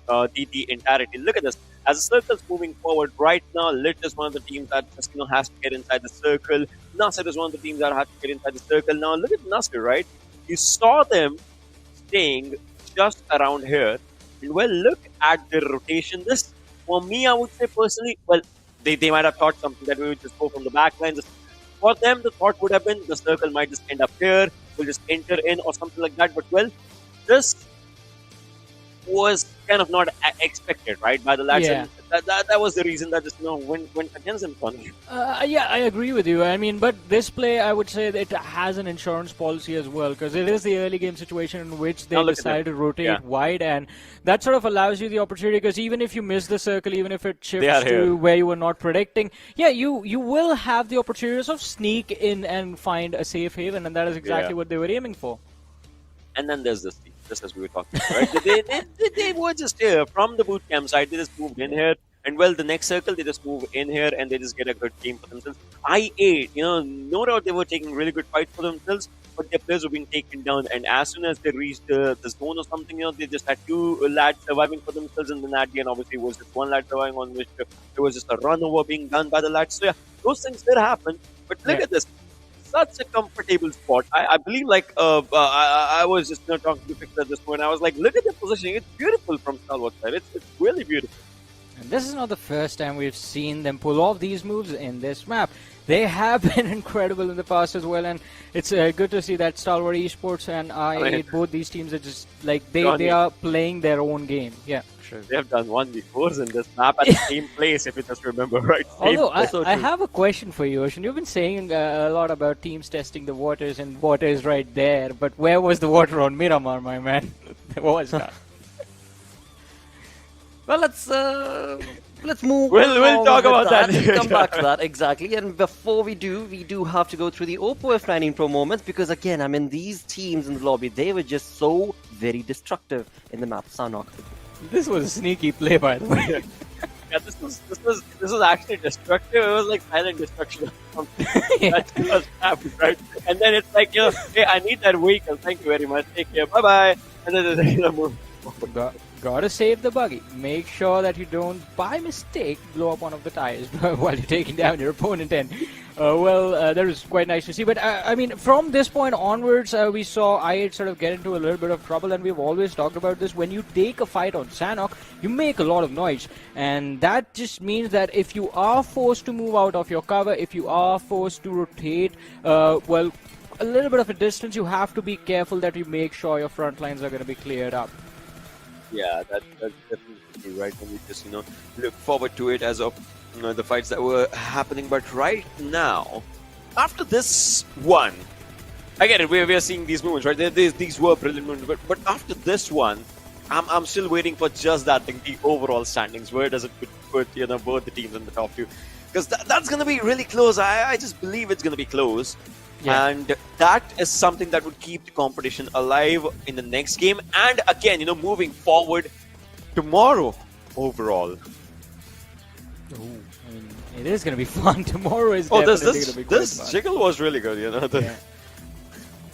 the entirety. Look at this. As the circle's moving forward right now, Lit is one of the teams that just has to get inside the circle. Nasser is one of the teams that had to get inside the circle. Now look at Nasser, right? You saw them staying just around here. And well, look at the rotation. This, for me, I would say personally, well, they might have thought something that we would just go from the back line. For them, the thought would have been the circle might just end up here. We'll just enter in or something like that. But well, this was kind of not expected, right, by the lads. Yeah. And that was the reason that just went against them. Yeah, I agree with you. I mean, but this play, I would say that it has an insurance policy as well, because it is the early game situation in which they decide to rotate wide, and that sort of allows you the opportunity, because even if you miss the circle, even if it shifts to where you were not predicting, yeah, you will have the opportunity to sort of sneak in and find a safe haven, and that is exactly what they were aiming for. And then there's this team, just as we were talking about, right? they were just here from the boot camp side. They just moved in here, and well, the next circle they just move in here and they just get a good game for themselves. I8, no doubt they were taking really good fight for themselves, but their players were being taken down. And as soon as they reached the zone or something, they just had two lads surviving for themselves, and then at the end, obviously, it was just one lad surviving, on which there was just a run over being done by the lads. So yeah, those things did happen. But look at this. Such a comfortable spot. I believe, like, I was just talking to Victor at this point. I was like, look at the positioning. It's beautiful from Stalwart side. It's really beautiful. And this is not the first time we've seen them pull off these moves in this map. They have been incredible in the past as well, and it's good to see that Stalwart Esports and I8, both these teams are just like they are playing their own game. Yeah. Sure. They have done 1v4s in this map at the same place, if you just remember, right? Although, I have a question for you, Ocean. You've been saying a lot about teams testing the waters, and water is right there, but where was the water on Miramar, my man? There was not. Well, let's move. We'll talk about that. We'll come back to that, exactly. And before we do have to go through the Oppo F19 Pro moments, because again, I mean, these teams in the lobby, they were just so very destructive in the map. Sanok. This was a sneaky play, by the way. Yeah, this was actually destructive. It was like silent destruction or something. That was happened, right? And then it's like, hey, I need that vehicle. Thank you very much. Take care. Bye bye. And then they move. Gotta save the buggy. Make sure that you don't, by mistake, blow up one of the tires while you're taking down your opponent. And that was quite nice to see. But I mean, from this point onwards, we saw I8 sort of get into a little bit of trouble, and we've always talked about this. When you take a fight on Sanok, you make a lot of noise, and that just means that if you are forced to move out of your cover, if you are forced to rotate, a little bit of a distance, you have to be careful that you make sure your front lines are going to be cleared up. Yeah, that's definitely right. And we just, look forward to it as of the fights that were happening. But right now, after this one, I get it. We are seeing these movements, right? These were brilliant movements. But after this one, I'm still waiting for just that thing, the overall standings. Where does it put both the teams in the top two? Because that's going to be really close. I just believe it's going to be close. Yeah. And that is something that would keep the competition alive in the next game. And again, moving forward tomorrow overall. I mean, it is going to be fun. Tomorrow is definitely going to be quite this fun. jiggle was really good, Yeah.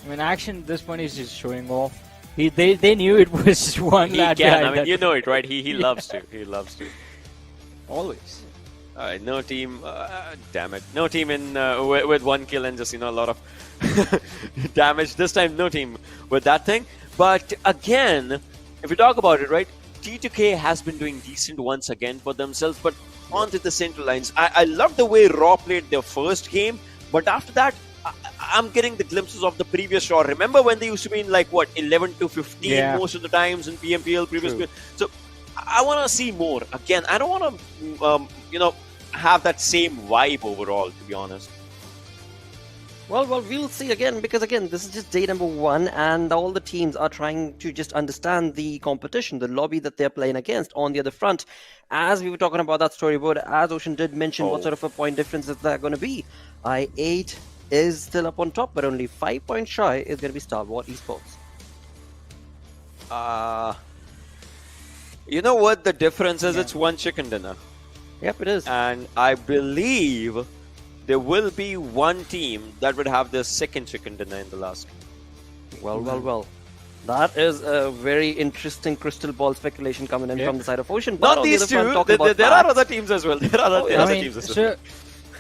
I mean, Action at this point is just showing off. They knew it was one lad. I mean, you know it, right? He loves to. He loves to. Always. No team, damn it. No team in with one kill and just, a lot of damage. This time, no team with that thing. But again, if we talk about it, right, T2K has been doing decent once again for themselves, but onto the central lines. I love the way Raw played their first game, but after that, I'm getting the glimpses of the previous Raw. Remember when they used to be in, 11 to 15 most of the times in PMPL previously? So I want to see more. Again, I don't want to, have that same vibe overall, to be honest. Well, we'll see again, because again, this is just day number 1, and all the teams are trying to just understand the competition, the lobby that they're playing against on the other front. As we were talking about that storyboard, as Ocean did mention what sort of a point difference is that going to be. I8 is still up on top, but only 5 points shy is going to be Stalwart Esports. You know what the difference is? It's one chicken dinner. Yep, it is. And I believe there will be one team that would have their second chicken dinner in the last game. Well. That is a very interesting crystal ball speculation coming in from the side of Ocean. But not these two. There are other teams as well. There are other teams as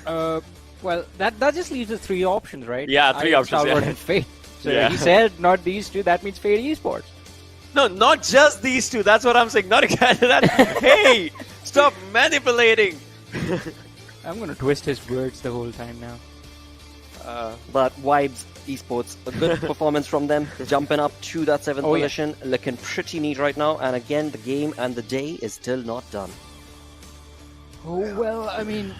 well. Well, that just leaves the 3 options, right? Yeah, 3 options. Stalwart and Fate. So he said not these two. That means Fate Esports. No, not just these two. That's what I'm saying. Not exactly that. Hey, stop manipulating. I'm going to twist his words the whole time now. But Vibes Esports, a good performance from them, jumping up to that 7th position, looking pretty neat right now. And again, the game and the day is still not done. Oh, well, I mean,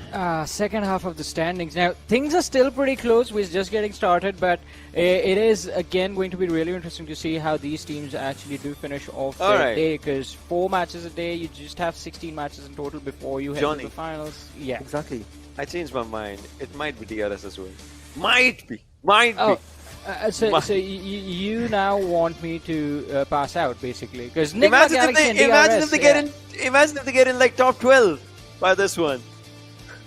second half of the standings. Now, things are still pretty close. We're just getting started, but it is, again, going to be really interesting to see how these teams actually do finish off their day, because 4 matches a day, you just have 16 matches in total before you head to the finals. Yeah, exactly. I changed my mind. It might be DRS as well. Might be. Might be. So you now want me to pass out, basically? Because imagine if they get in like top 12 by this one,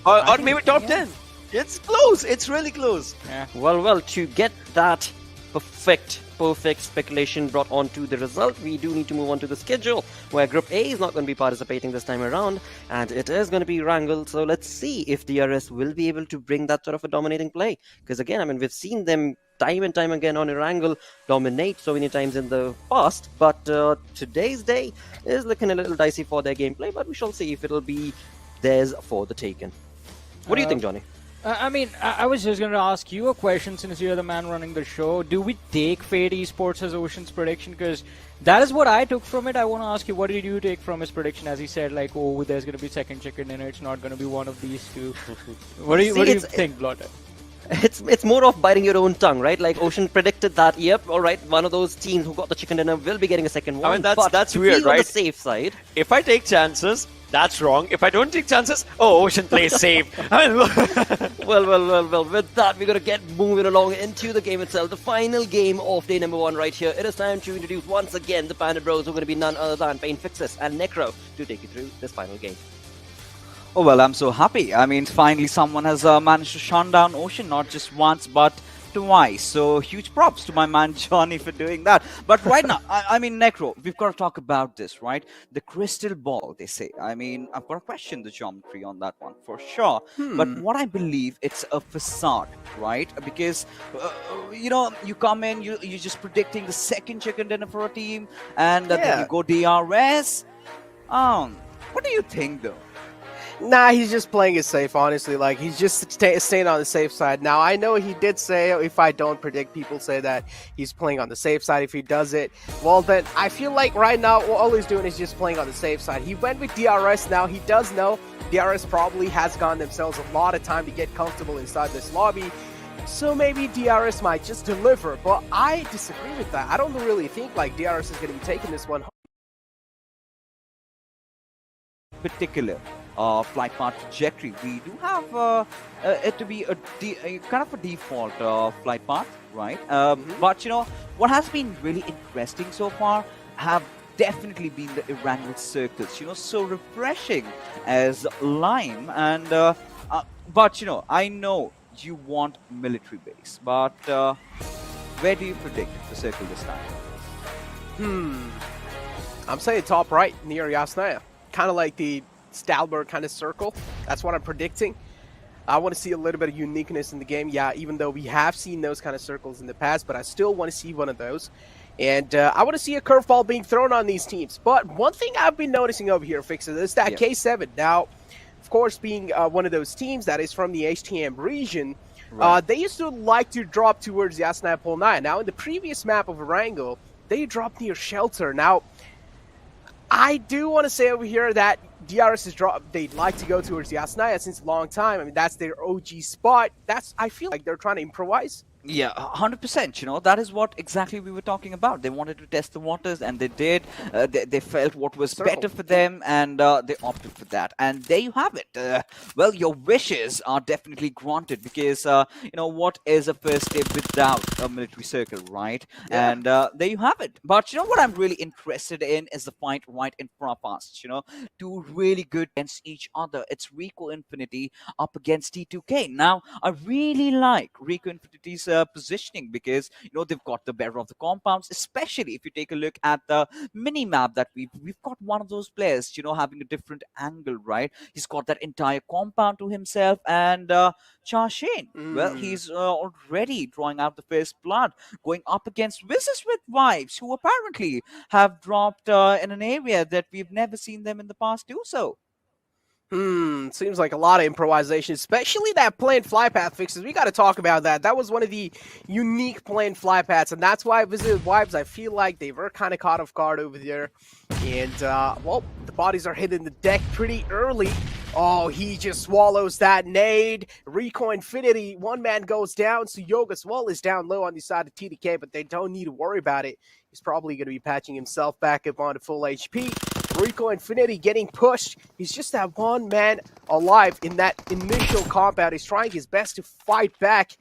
or maybe top 10. It's close. It's really close. Yeah. Well, to get that perfect speculation brought onto the result, we do need to move on to the schedule, where Group A is not going to be participating this time around, and it is going to be Wrangle. So let's see if DRS will be able to bring that sort of a dominating play. Because again, I mean, we've seen them time and time again on Wrangle dominate so many times in the past, but today's day is looking a little dicey for their gameplay, but we shall see if it'll be theirs for the taken. What do you think, Johnny? I mean, I was just going to ask you a question since you're the man running the show. Do we take Fate Esports as Ocean's prediction? Because that is what I took from it. I want to ask you, what did you take from his prediction? As he said, like, oh, there's going to be second chicken dinner. It's not going to be one of these two. What do you think, Blotter? It's more of biting your own tongue, right? Like Ocean predicted that, yep, all right, one of those teams who got the chicken dinner will be getting a second one. I mean, that's weird, right? On the safe side. If I take chances, that's wrong. If I don't take chances, Ocean plays safe. I mean, well. With that, we're going to get moving along into the game itself. The final game of day number 1 right here. It is time to introduce once again the Panda Bros, who are going to be none other than Pain Fixes and Necro to take you through this final game. Oh, well, I'm so happy. I mean, finally someone has managed to shut down Ocean, not just once, but twice. So, huge props to my man Johnny for doing that. But right now, I mean, Necro, we've got to talk about this, right? The crystal ball, they say. I mean, I've got to question the geometry on that one, for sure. But what I believe, it's a facade, right? Because, you come in, you're just predicting the second chicken dinner for a team, and then you go DRS. What do you think, though? Nah, he's just playing it safe, honestly. Like, he's just staying on the safe side. Now, I know he did say, if I don't predict, people say that he's playing on the safe side. If he does it, well, then I feel like right now, all he's doing is just playing on the safe side. He went with DRS. Now, he does know DRS probably has gone themselves a lot of time to get comfortable inside this lobby. So maybe DRS might just deliver. But I disagree with that. I don't really think, like, DRS is going to be taking this one. Particular flight path trajectory, we do have it to be a kind of a default flight path, right? But what has been really interesting so far have definitely been the Irangle circles. So refreshing as lime, and but I know you want military base, but where do you predict the circle this time? I'm saying top right near Yasnaya. Kind of like the Stalberg kind of circle. That's what I'm predicting. I want to see a little bit of uniqueness in the game. Yeah, even though we have seen those kind of circles in the past, but I still want to see one of those. And I want to see a curveball being thrown on these teams. But one thing I've been noticing over here, Fixer, is that K7. Now, of course, being one of those teams that is from the HTM region, they used to like to drop towards Yasnaya Pole 9. Now, in the previous map of Wrangle, they dropped near Shelter. Now, I do want to say over here that DRS is they'd like to go towards Yasnaya since a long time. I mean, that's their OG spot. I feel like they're trying to improvise. Yeah, 100%. That is what exactly we were talking about. They wanted to test the waters, and they did. They felt what was better for them, and they opted for that. And there you have it. Well, your wishes are definitely granted, because what is a first step without a military circle, right? Yeah. And there you have it. But what I'm really interested in is the fight right in front of us. Two really good against each other. It's Rico Infinity up against T2K. Now, I really like Rico Infinity's positioning, because they've got the better of the compounds, especially if you take a look at the mini map that we've got one of those players having a different angle, right? He's got that entire compound to himself, and Charshain, well, he's already drawing out the first blood, going up against Wizards with Vibes, who apparently have dropped in an area that we've never seen them in the past do so. Seems like a lot of improvisation, especially that planned fly path fixes. We got to talk about that. That was one of the unique planned fly paths, and that's why Visited Vibes, I feel like they were kind of caught off guard over there. And, well, the bodies are hitting the deck pretty early. Oh, he just swallows that nade. Rico Infinity, one man goes down. So Yoga as well is down low on the side of TDK, but they don't need to worry about it. He's probably going to be patching himself back up onto full HP. Rico Infinity getting pushed. He's just that one man alive in that initial compound. He's trying his best to fight back.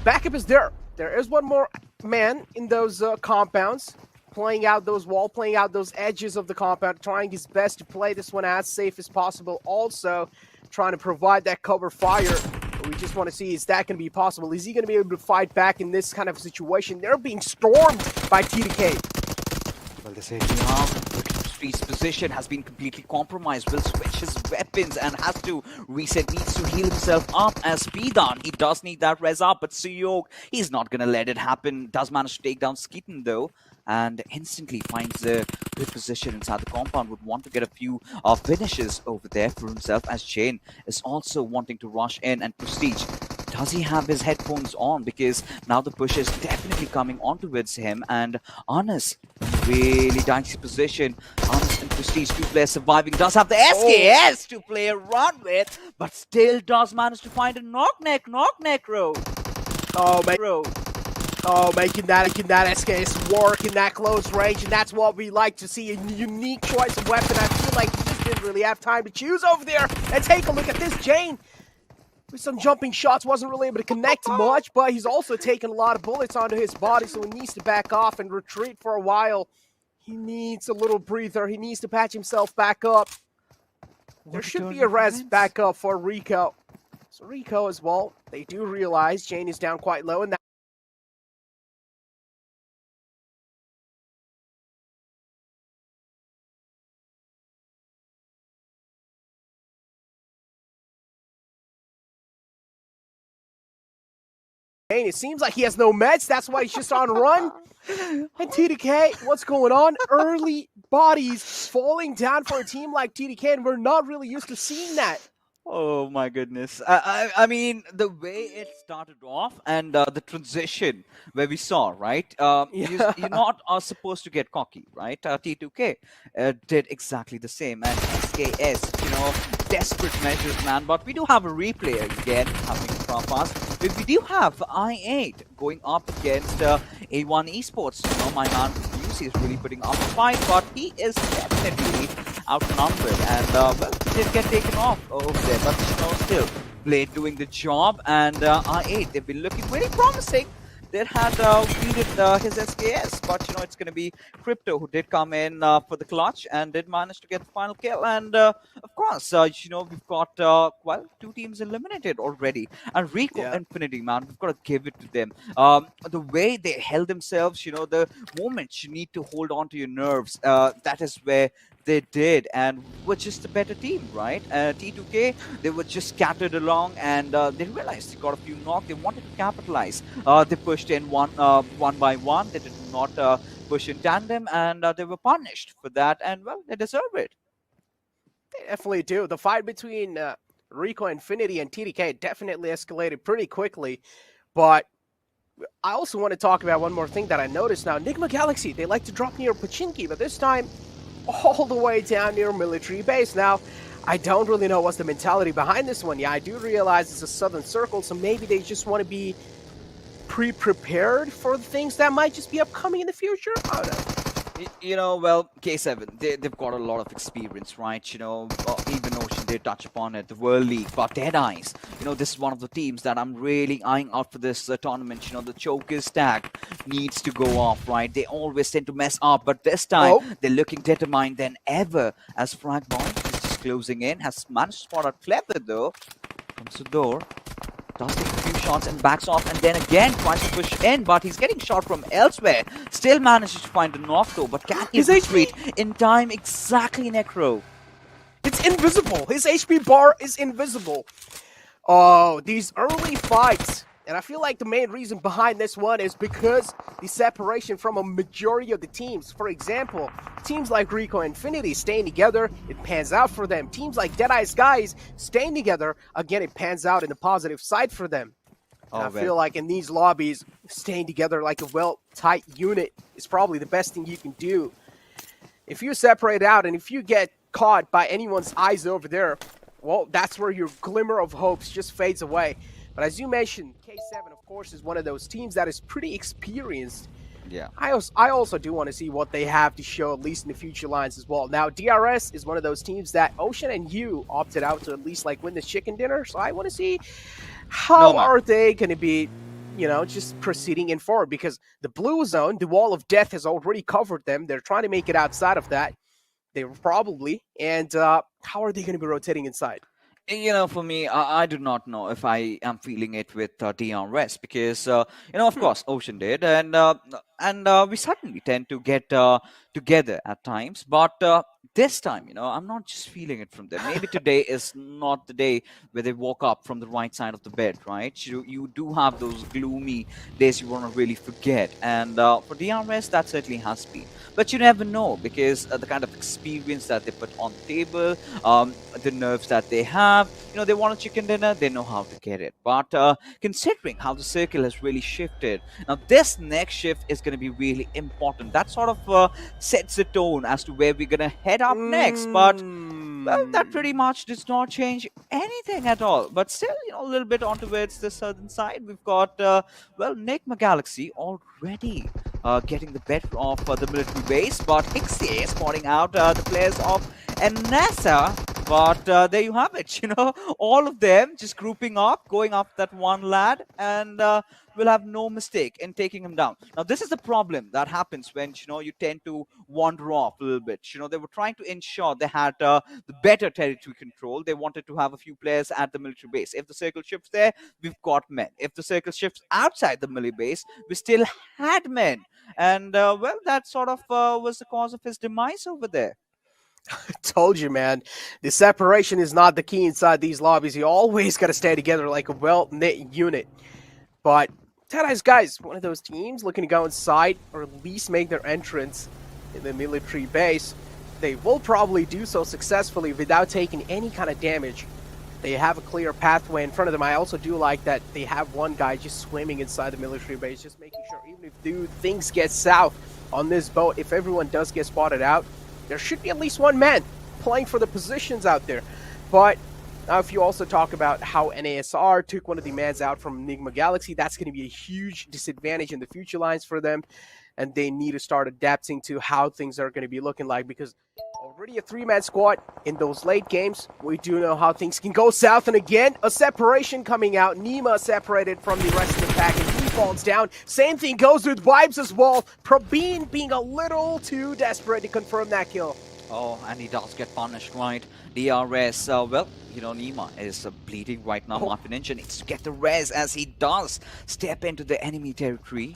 Backup is there. There is one more man in those compounds, playing out those walls, playing out those edges of the compound, trying his best to play this one as safe as possible. Also, trying to provide that cover fire. We just want to see, is that going to be possible? Is he going to be able to fight back in this kind of situation? They're being stormed by TDK. Well, this half. Street's position has been completely compromised. Will switch his weapons and has to reset, needs to heal himself up as Speedon. He does need that res up, but Suyok, he's not going to let it happen. Does manage to take down Skeeton though, and instantly finds a good position inside the compound. Would want to get a few finishes over there for himself, as Jane is also wanting to rush in. And Prestige, does he have his headphones on? Because now the push is definitely coming on towards him, and Anas, really dicey position. Anas and Prestige, two players surviving, does have the SKS to play around with, but still does manage to find a knock neck row. Oh, making that SKS work in that close range, and that's what we like to see, a unique choice of weapon. I feel like he just didn't really have time to choose over there. And take a look at this, Jane. With some jumping shots, wasn't really able to connect much, but he's also taken a lot of bullets onto his body, so he needs to back off and retreat for a while. He needs a little breather. He needs to patch himself back up. There should be a res back up for Rico. So Rico as well, they do realize Jane is down quite low, and that it seems like he has no meds. That's why he's just on run. And TDK, what's going on? Early bodies falling down for a team like TDK, and we're not really used to seeing that. Oh my goodness. I mean, the way it started off and the transition where we saw, right? You're not supposed to get cocky, right? T2K did exactly the same. And SKS, desperate measures, man. But we do have a replay again happening in front of us. But we do have I8 going up against A1 Esports. My man Fuse is really putting up a fight, but he is definitely outnumbered, and well, he did get taken off over there, but still Blade doing the job, and R8, they've been looking very promising. They had needed his SKS, but it's going to be Crypto who did come in for the clutch and did manage to get the final kill. And of course, we've got well, two teams eliminated already. And Rico Infinity, man, we've got to give it to them. The way they held themselves, the moment you need to hold on to your nerves, that is where they did, and were just a better team, right? T2K, they were just scattered along, and they realized they got a few knocks. They wanted to capitalize. They pushed in one by one. They did not push in tandem, and they were punished for that, and well, they deserve it. They definitely do. The fight between Rico Infinity and TDK definitely escalated pretty quickly, but I also want to talk about one more thing that I noticed now. Enigma Galaxy, they like to drop near Pachinki, but this time all the way down near military base. Now, I don't really know what's the mentality behind this one. Yeah, I do realize it's a southern circle, so maybe they just want to be pre-prepared for the things that might just be upcoming in the future. I don't know. Well, K7, they've got a lot of experience, right? Even Ocean did touch upon it, the World League, but Deadeyes, this is one of the teams that I'm really eyeing out for this tournament. The Chokers tag needs to go off, right? They always tend to mess up, but this time, they're looking determined than ever as Fragboy is just closing in, has managed to spot out Clever, though. Comes to the door. Does take a few shots and backs off, and then again tries to push in, but he's getting shot from elsewhere. Still manages to find a knock though, but can't his retreat in time. Exactly, Necro. It's invisible. His HP bar is invisible. Oh, these early fights. And I feel like the main reason behind this one is because the separation from a majority of the teams. For example, teams like Rico Infinity staying together, it pans out for them. Teams like Deadeye Skies staying together, again, it pans out in the positive side for them. And I feel like in these lobbies, staying together like a well-tight unit is probably the best thing you can do. If you separate out and if you get caught by anyone's eyes over there, well, that's where your glimmer of hopes just fades away. But as you mentioned, K7, of course, is one of those teams that is pretty experienced. Yeah. I also do want to see what they have to show, at least in the future lines as well. Now, DRS is one of those teams that Ocean and you opted out to at least like win this chicken dinner. So I want to see how are they going to be, you know, just proceeding in forward, because the blue zone, the wall of death has already covered them. They're trying to make it outside of that. They were probably. And how are they going to be rotating inside? You know, for me, I do not know if I am feeling it with DRS because, you know, of course, Ocean did, and we certainly tend to get together at times. But this time, you know, I'm not just feeling it from them. Maybe today is not the day where they woke up from the right side of the bed, right? You do have those gloomy days you want to really forget, and for DRS, that certainly has been. But you never know, because the kind of experience that they put on the table, the nerves that they have, you know, they want a chicken dinner, they know how to get it. But considering how the circle has really shifted, now this next shift is going to be really important. That sort of sets the tone as to where we're going to head up next. But well, that pretty much does not change anything at all. But still, you know, a little bit on towards the southern side, we've got, well, Enigma Galaxy already getting the better of the military base, but Ixie spotting out the players of NASA. But there you have it, you know, all of them just grouping up, going up that one lad, and will have no mistake in taking him down. Now, this is the problem that happens when, you know, you tend to wander off a little bit. You know, they were trying to ensure they had the better territory control. They wanted to have a few players at the military base. If the circle shifts there, we've got men. If the circle shifts outside the military base, we still had men. And, well, that sort of was the cause of his demise over there. I told you, man. The separation is not the key inside these lobbies. You always got to stay together like a well-knit unit. But Deadeye's guys, one of those teams looking to go inside or at least make their entrance in the military base. They will probably do so successfully without taking any kind of damage. They have a clear pathway in front of them. I also do like that they have one guy just swimming inside the military base, just making sure even if things get south on this boat, if everyone does get spotted out, there should be at least one man playing for the positions out there. But now if you also talk about how NASR took one of the mans out from Enigma Galaxy, that's going to be a huge disadvantage in the future lines for them. And they need to start adapting to how things are going to be looking like, because already a three-man squad in those late games, we do know how things can go south. And again, a separation coming out. Nima separated from the rest of the pack, and he falls down. Same thing goes with Vibes as well. Probeen being a little too desperate to confirm that kill. Oh, and he does get punished, right? DRS, well, you know, Nima is bleeding right now. Martin Ninja needs to get the res as he does step into the enemy territory.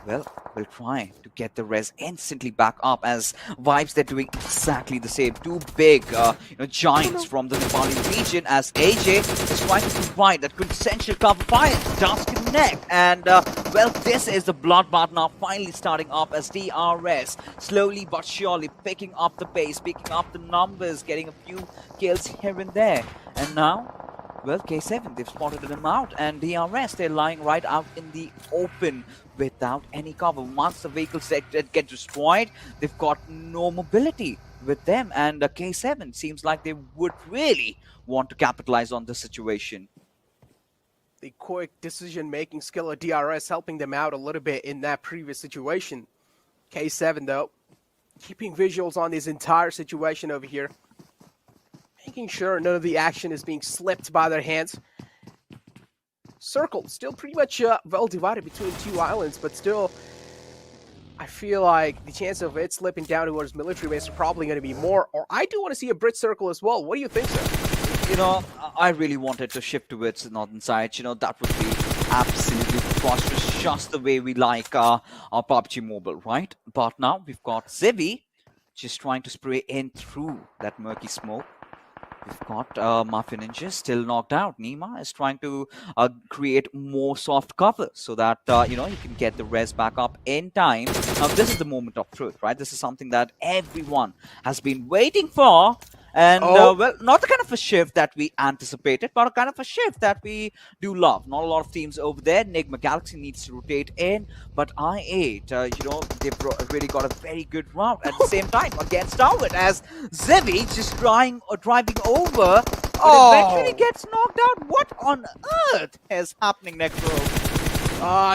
Well, we'll try to get the res instantly back up, as Vibes, they're doing exactly the same. Two big, you know, giants from the Nepali region, as AJ is trying to provide that quintessential cover fire. Does connect, and well, this is the bloodbath now finally starting up, as DRS slowly but surely picking up the pace, picking up the numbers, getting a few kills here and there. And now, well, K7, they've spotted them out, and DRS, they're lying right out in the open without any cover. Once the vehicles get destroyed, they've got no mobility with them, and K7 seems like they would really want to capitalize on the situation. The quick decision-making skill of DRS helping them out a little bit in that previous situation. K7, though, keeping visuals on this entire situation over here, making sure none of the action is being slipped by their hands. Circle still pretty much well divided between two islands, but still, I feel like the chance of it slipping down towards military base are probably going to be more. Or I do want to see a Brit circle as well. What do you think, sir? You know, I really wanted to shift towards the northern side. You know, that would be absolutely preposterous, just the way we like our PUBG Mobile, right? But now we've got Zivi just trying to spray in through that murky smoke. We've got Mafia Ninja still knocked out. Nima is trying to create more soft cover so that, you know, he can get the res back up in time. Now, this is the moment of truth, right? This is something that everyone has been waiting for. And, well, not the kind of a shift that we anticipated, but a kind of a shift that we do love. Not a lot of teams over there. Enigma Galaxy needs to rotate in, but I8, you know, they've really got a very good round at the same time against Dolphin as Zevi just driving over, but eventually gets knocked out. What on earth is happening, Necro?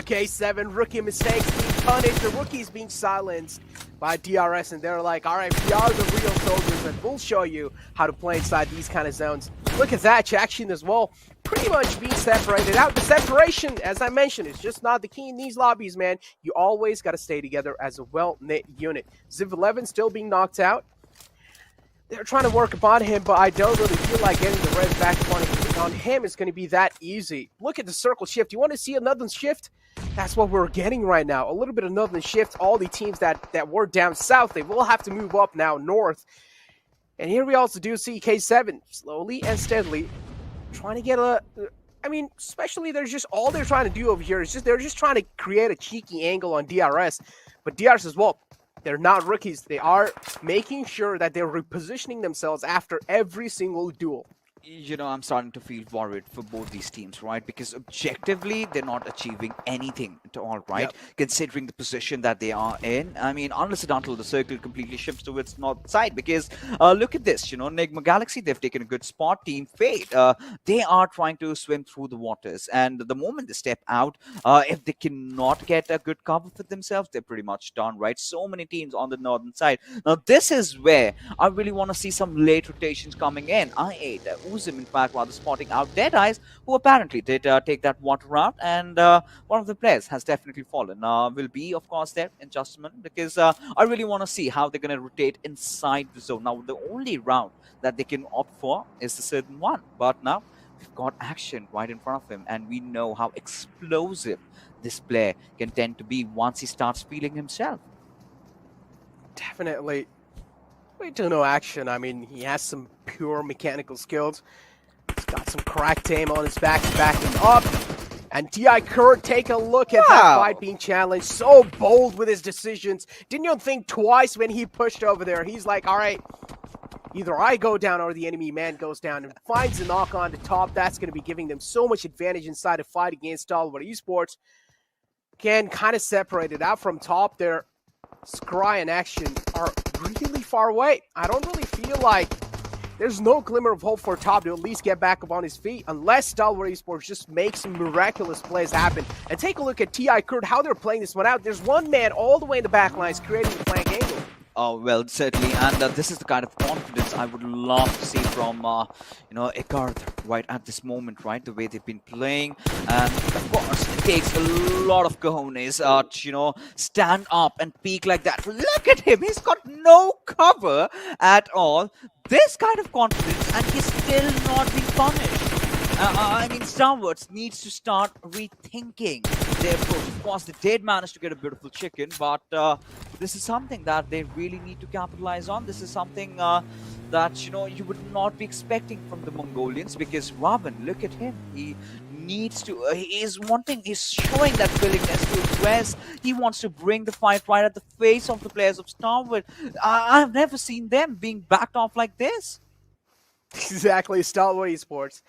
K7, rookie mistakes being punished, the rookies being silenced by DRS, and they're like, all right, we are the real soldiers, and we'll show you how to play inside these kind of zones. Look at that, Jackson as well, pretty much being separated out. The separation, as I mentioned, is just not the key in these lobbies, man. You always got to stay together as a well-knit unit. Ziv 11 still being knocked out. They're trying to work upon him, but I don't really feel like getting the res back on him is going to be that easy. Look at the circle shift. You want to see another shift? That's what we're getting right now. A little bit of another shift. All the teams that were down south, they will have to move up now north. And here we also do see K7 slowly and steadily trying to get a... I mean, especially they're trying to do over here is they're just trying to create a cheeky angle on DRS. But DRS as well, they're not rookies. They are making sure that they're repositioning themselves after every single duel. You know, I'm starting to feel worried for both these teams, right? Because objectively, they're not achieving anything at all, right? Yep. Considering the position that they are in. I mean, unless and until the circle completely shifts to its north side. Because look at this, you know, Enigma Galaxy, they've taken a good spot. Team Fate, they are trying to swim through the waters. And the moment they step out, if they cannot get a good cover for themselves, they're pretty much done, right? So many teams on the northern side. Now, this is where I really want to see some late rotations coming in. I8, Uzim, in fact, rather spotting out Deadeyes, who apparently did take that water route, and one of the players has definitely fallen. Will be, of course, there in just a minute, because I really want to see how they're going to rotate inside the zone. Now, the only round that they can opt for is the certain one, but now we've got action right in front of him, and we know how explosive this player can tend to be once he starts feeling himself. Definitely. We do know action. I mean, he has some pure mechanical skills. He's got some cracked aim on his back to back him up. And T.I. Kurt, take a look at that fight being challenged. So bold with his decisions. Didn't even think twice when he pushed over there. He's like, all right, either I go down or the enemy man goes down, and finds a knock on the top. That's going to be giving them so much advantage inside a fight against Dolphin Esports. Can kind of separate it out from top there. Scry and action are really far away. I don't really feel like there's no glimmer of hope for Top to at least get back up on his feet unless Dolphin Esports just makes some miraculous plays happen. And take a look at T.I. Kurt, how they're playing this one out. There's one man all the way in the back lines creating the flank angle. Oh, well, certainly, and this is the kind of confidence I would love to see from, you know, Ekard right at this moment, right? The way they've been playing, and of course, it takes a lot of cojones to, you know, stand up and peek like that. Look at him, he's got no cover at all. This kind of confidence, and he's still not being punished. I mean, Starwards needs to start rethinking their approach. Of course, they did manage to get a beautiful chicken, but this is something that they really need to capitalize on. This is something that, you know, you would not be expecting from the Mongolians, because Ravan, look at him. He needs to, he's showing that willingness to address. He wants to bring the fight right at the face of the players of Starwood. I've never seen them being backed off like this. Exactly, Starwood Esports.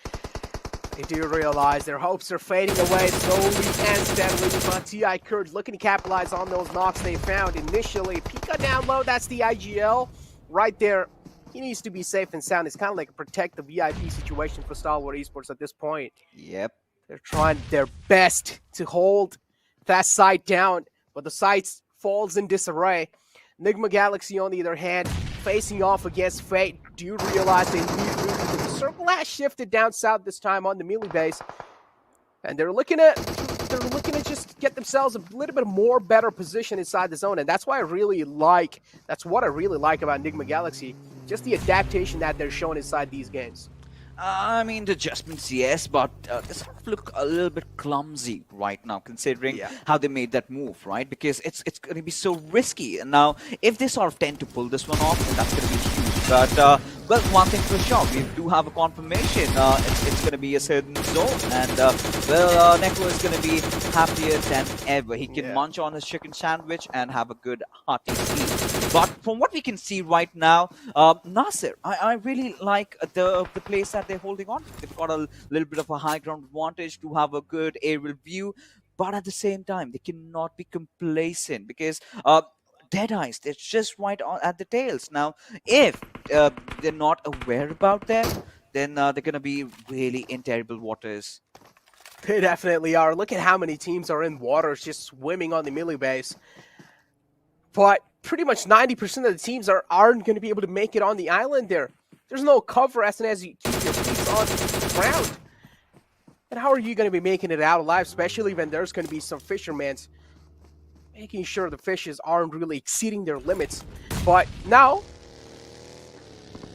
They do realize their hopes are fading away slowly and steadily, but T.I. Kurt looking to capitalize on those knocks they found initially. Pika down low, that's the IGL right there. He needs to be safe and sound. It's kind of like a protect the VIP situation for Stalwart Esports at this point. Yep. They're trying their best to hold that site down, but the site falls in disarray. Enigma Galaxy, on the other hand, facing off against Fate, do realize they need movement. The circle has shifted down south this time on the melee base, and they're looking at just get themselves a little bit more better position inside the zone, and that's what I really like about Enigma Galaxy, just the adaptation that they're showing inside these games. I mean, the adjustments, yes, but they sort of look a little bit clumsy right now, considering how they made that move, right? Because it's going to be so risky. And now, if they sort of tend to pull this one off, then that's going to be huge. But well, one thing for sure, we do have a confirmation. It's going to be a certain zone, and well, Neko is going to be happier than ever. He can munch on his chicken sandwich and have a good hearty sleep. But from what we can see right now, Nasir, I really like the place that they're holding on. They've got a little bit of a high ground advantage to have a good aerial view, but at the same time, they cannot be complacent because Dead Eyes, they're just right on at the tails. Now, if they're not aware about that, then they're going to be really in terrible waters. They definitely are. Look at how many teams are in waters just swimming on the melee base. But pretty much 90% of the teams aren't going to be able to make it on the island there. There's no cover as soon as you keep your feet on the ground. And how are you going to be making it out alive, especially when there's going to be some fishermen making sure the fishes aren't really exceeding their limits. But now,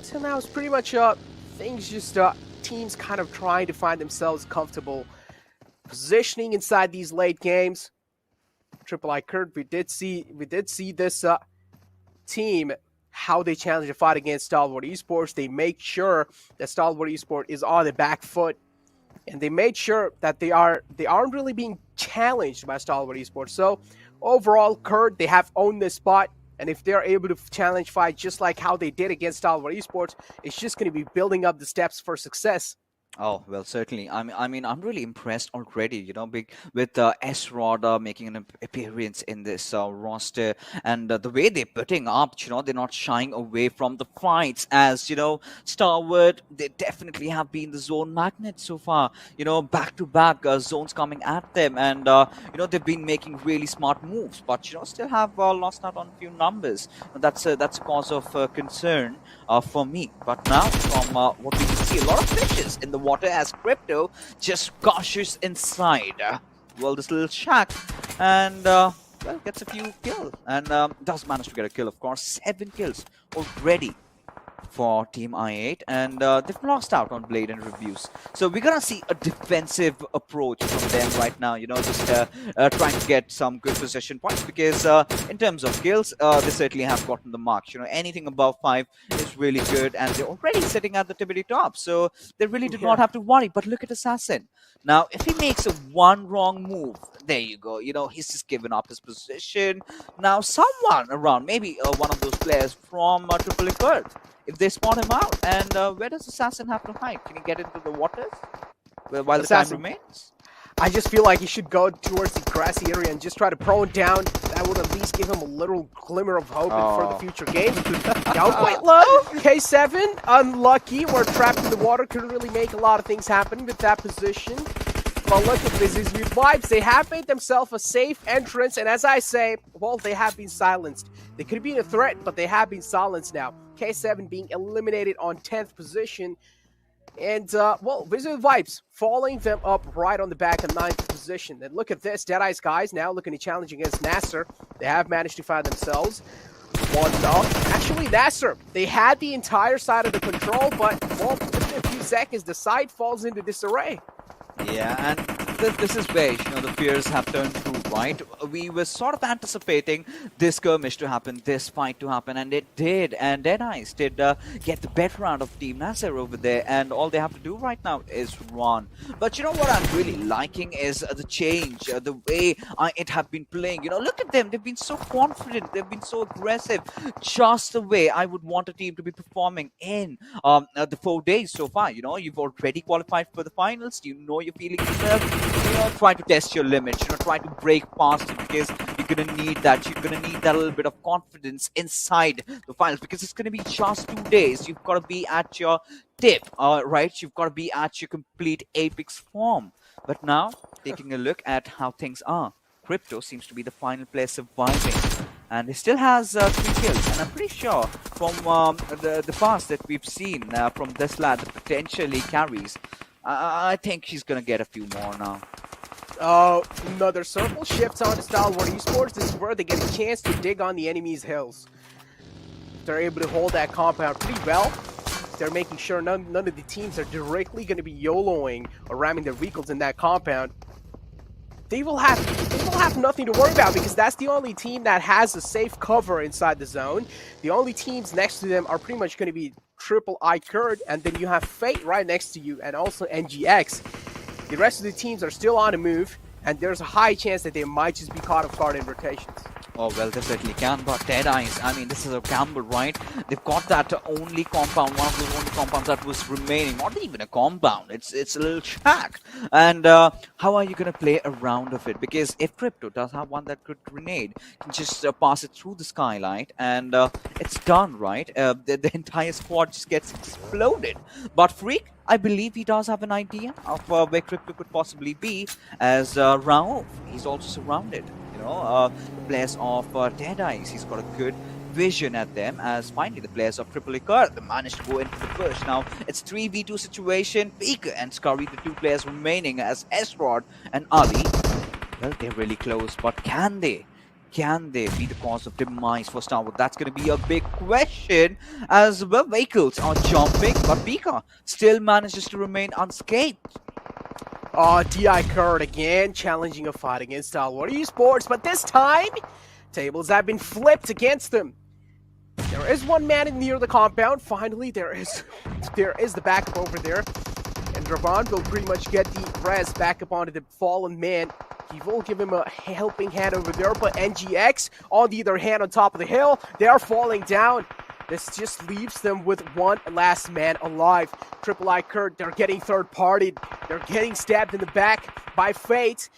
till now it's pretty much things just teams kind of trying to find themselves comfortable positioning inside these late games. Triple I Kurt, we did see this team, how they challenge a fight against Stalwart Esports. They make sure that Stalwart Esports is on the back foot, and they made sure that they aren't really being challenged by Stalwart Esports. So overall, Kurt, they have owned this spot, and if they're able to challenge fight just like how they did against Stalwart Esports, it's just going to be building up the steps for success. Oh, well, certainly. I mean, I'm really impressed already, you know, with S-Rod making an appearance in this roster, and the way they're putting up, you know, they're not shying away from the fights. As, you know, Starward, they definitely have been the zone magnet so far, you know, back-to-back zones coming at them, and, you know, they've been making really smart moves, but, you know, still have lost out on a few numbers. That's a cause of concern for me. But now, from what we can see, a lot of fishes in the water as Crypto just cautious inside well, this little shack, and well, gets a few kills, and does manage to get a kill, of course. 7 kills already for Team I8, and they've lost out on Blade and Reviews. So we're gonna see a defensive approach from them right now, you know, just trying to get some good possession points, because in terms of kills, they certainly have gotten the marks. You know, anything above 5 is really good, and they're already sitting at the tippity top, so they really do not have to worry. But look at Assassin. Now, if he makes one wrong move, there you go. You know, he's just given up his position. Now, someone around, maybe one of those players from Triple Earth, if they spawn him out, and where does Assassin have to hide? Can he get into the waters while the time remains? I just feel like he should go towards the grassy area and just try to prone down. That would at least give him a little glimmer of hope for the future game. Down quite low. K7, unlucky. We're trapped in the water. Couldn't really make a lot of things happen with that position. But look at this. These vibes, they have made themselves a safe entrance. And as I say, well, they have been silenced. They could have been a threat, but they have been silenced now. K7 being eliminated on 10th position. And, well, Wizard Vibes following them up right on the back of 9th position. And look at this. Deadeye's guys now looking to challenge against Nasser. They have managed to find themselves one knock. Actually, Nasser, they had the entire side of the control, but, well, within a few seconds, the side falls into disarray. Yeah, and this is where, you know, the fears have turned true, right? We were sort of anticipating this skirmish to happen, this fight to happen, and it did. And Deadeyes did get the better out of Team Nasser over there, and all they have to do right now is run. But you know what I'm really liking is the change, the way it have been playing. You know, look at them. They've been so confident. They've been so aggressive. Just the way I would want a team to be performing in the 4 days so far. You know, you've already qualified for the finals. You know you're feeling yourself. You know, try to test your limits. You know, try to break past it, because you're gonna need that. You're gonna need that little bit of confidence inside the finals, because it's gonna be just 2 days. You've got to be at your tip, right? You've got to be at your complete apex form. But now, taking a look at how things are, Crypto seems to be the final player surviving, and he still has 3 kills. And I'm pretty sure from the past that we've seen from this lad that potentially carries, I think he's gonna get a few more now. Oh, another circle shifts on to Stalwart Esports. This is where they get a chance to dig on the enemy's hills. They're able to hold that compound pretty well. They're making sure none of the teams are directly going to be YOLOing or ramming their vehicles in that compound. they will have nothing to worry about because that's the only team that has a safe cover inside the zone. The only teams next to them are pretty much going to be Triple I Kurd, and then you have Fate right next to you, and also NGX. The rest of the teams are still on the move, and there's a high chance that they might just be caught off guard in rotations. Oh, well, they certainly can, but Deadeyes, I mean, this is a gamble, right? They've got that only compound, one of those only compounds that was remaining. Not even a compound, it's a little shack. And how are you going to play around of it? Because if Crypto does have one that could grenade, can just pass it through the skylight, and it's done, right? The entire squad just gets exploded. But Freak, I believe he does have an idea of where Crypto could possibly be, as Raouf, he's also surrounded. You know, the players of Deadeyes, he's got a good vision at them, as finally the players of Triple Icar, they managed to go into the push. Now, it's 3v2 situation, Baker and Scurry, the two players remaining, as S-Rod and Ali. Well, they're really close, but can they? Can they be the cause of demise for Starwood? That's going to be a big question, as well, vehicles are jumping, but Pika still manages to remain unscathed. Oh, DI Kurd again, challenging a fight against Stalwart Esports, but this time, tables have been flipped against them. There is one man near the compound. Finally, there is the backup over there. And Dravan will pretty much get the res back up onto the fallen man. He will give him a helping hand over there, but NGX, on the other hand, on top of the hill, they are falling down. This just leaves them with one last man alive. Triple I Kurd, they're getting third-partied. They're getting stabbed in the back by Fate.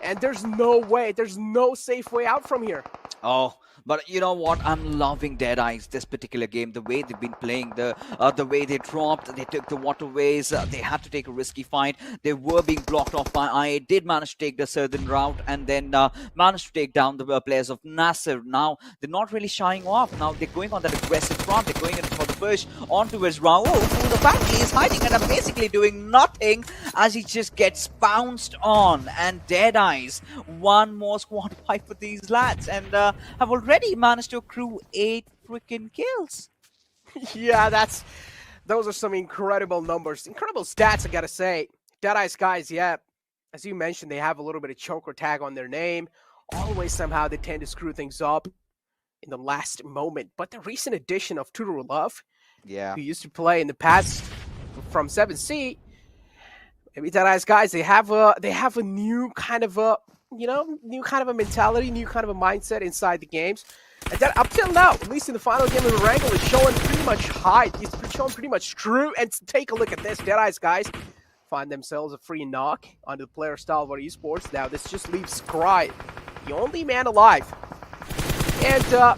And there's no way, there's no safe way out from here. Oh, but you know what? I'm loving Deadeyes this particular game. The way they've been playing, the way they dropped, they took the waterways. They had to take a risky fight. They were being blocked off by IA. Did manage to take the southern route, and then managed to take down the players of Nasser. Now they're not really shying off. Now they're going on that aggressive front. They're going in for the push onto his Raoul, who apparently is hiding and are basically doing nothing as he just gets bounced on. And Deadeyes, one more squad fight for these lads, and have already managed to accrue 8 freaking kills. Yeah, those are some incredible numbers, incredible stats, I gotta say. Deadeyes guys, yeah, as you mentioned, they have a little bit of choker tag on their name. Always somehow they tend to screw things up in the last moment. But the recent addition of Tudor Love, who used to play in the past from 7C, maybe Deadeyes guys, they have a new kind of a new kind of a mentality, new kind of a mindset inside the games. And that up till now, at least in the final game of the Wrangle, is showing pretty much high. It's showing pretty much true. And take a look at this. Deadeyes guys find themselves a free knock onto the player Stalwart Esports. Now this just leaves Scry, the only man alive. And I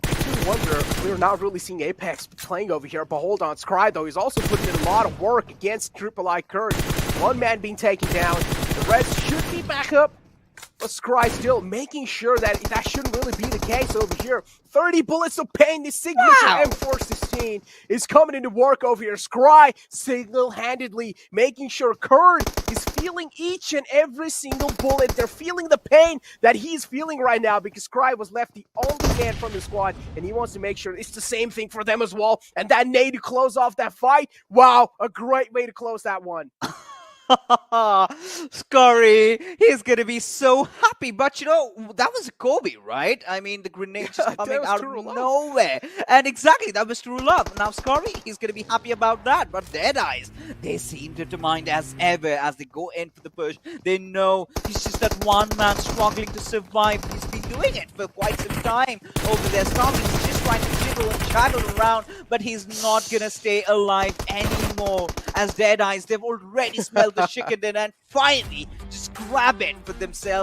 do wonder, we're not really seeing Apex playing over here. But hold on, Scry though, he's also putting in a lot of work against Triple I Kurd. One man being taken down. The rest should be back up, but Scry still making sure that that shouldn't really be the case over here. 30 bullets of pain, the signature M416 is coming into work over here. Scry single-handedly making sure Kurd is feeling each and every single bullet. They're feeling the pain that he's feeling right now because Scry was left the only man from the squad, and he wants to make sure it's the same thing for them as well. And that nade to close off that fight, wow, a great way to close that one. Scurry, he's gonna be so happy. But you know, that was Kobe, right? I mean, the grenade just coming out of nowhere. And exactly, that was true love. Now Scurry, he's gonna be happy about that. But Deadeyes, they seem determined as ever as they go in for the push. They know he's just that one man struggling to survive. He's been doing it for quite some time over there. Scurry is just trying to jiggle and jaggle around, but he's not gonna stay alive anymore. As Deadeyes, they've already smelled the chicken and finally just grab it for themselves.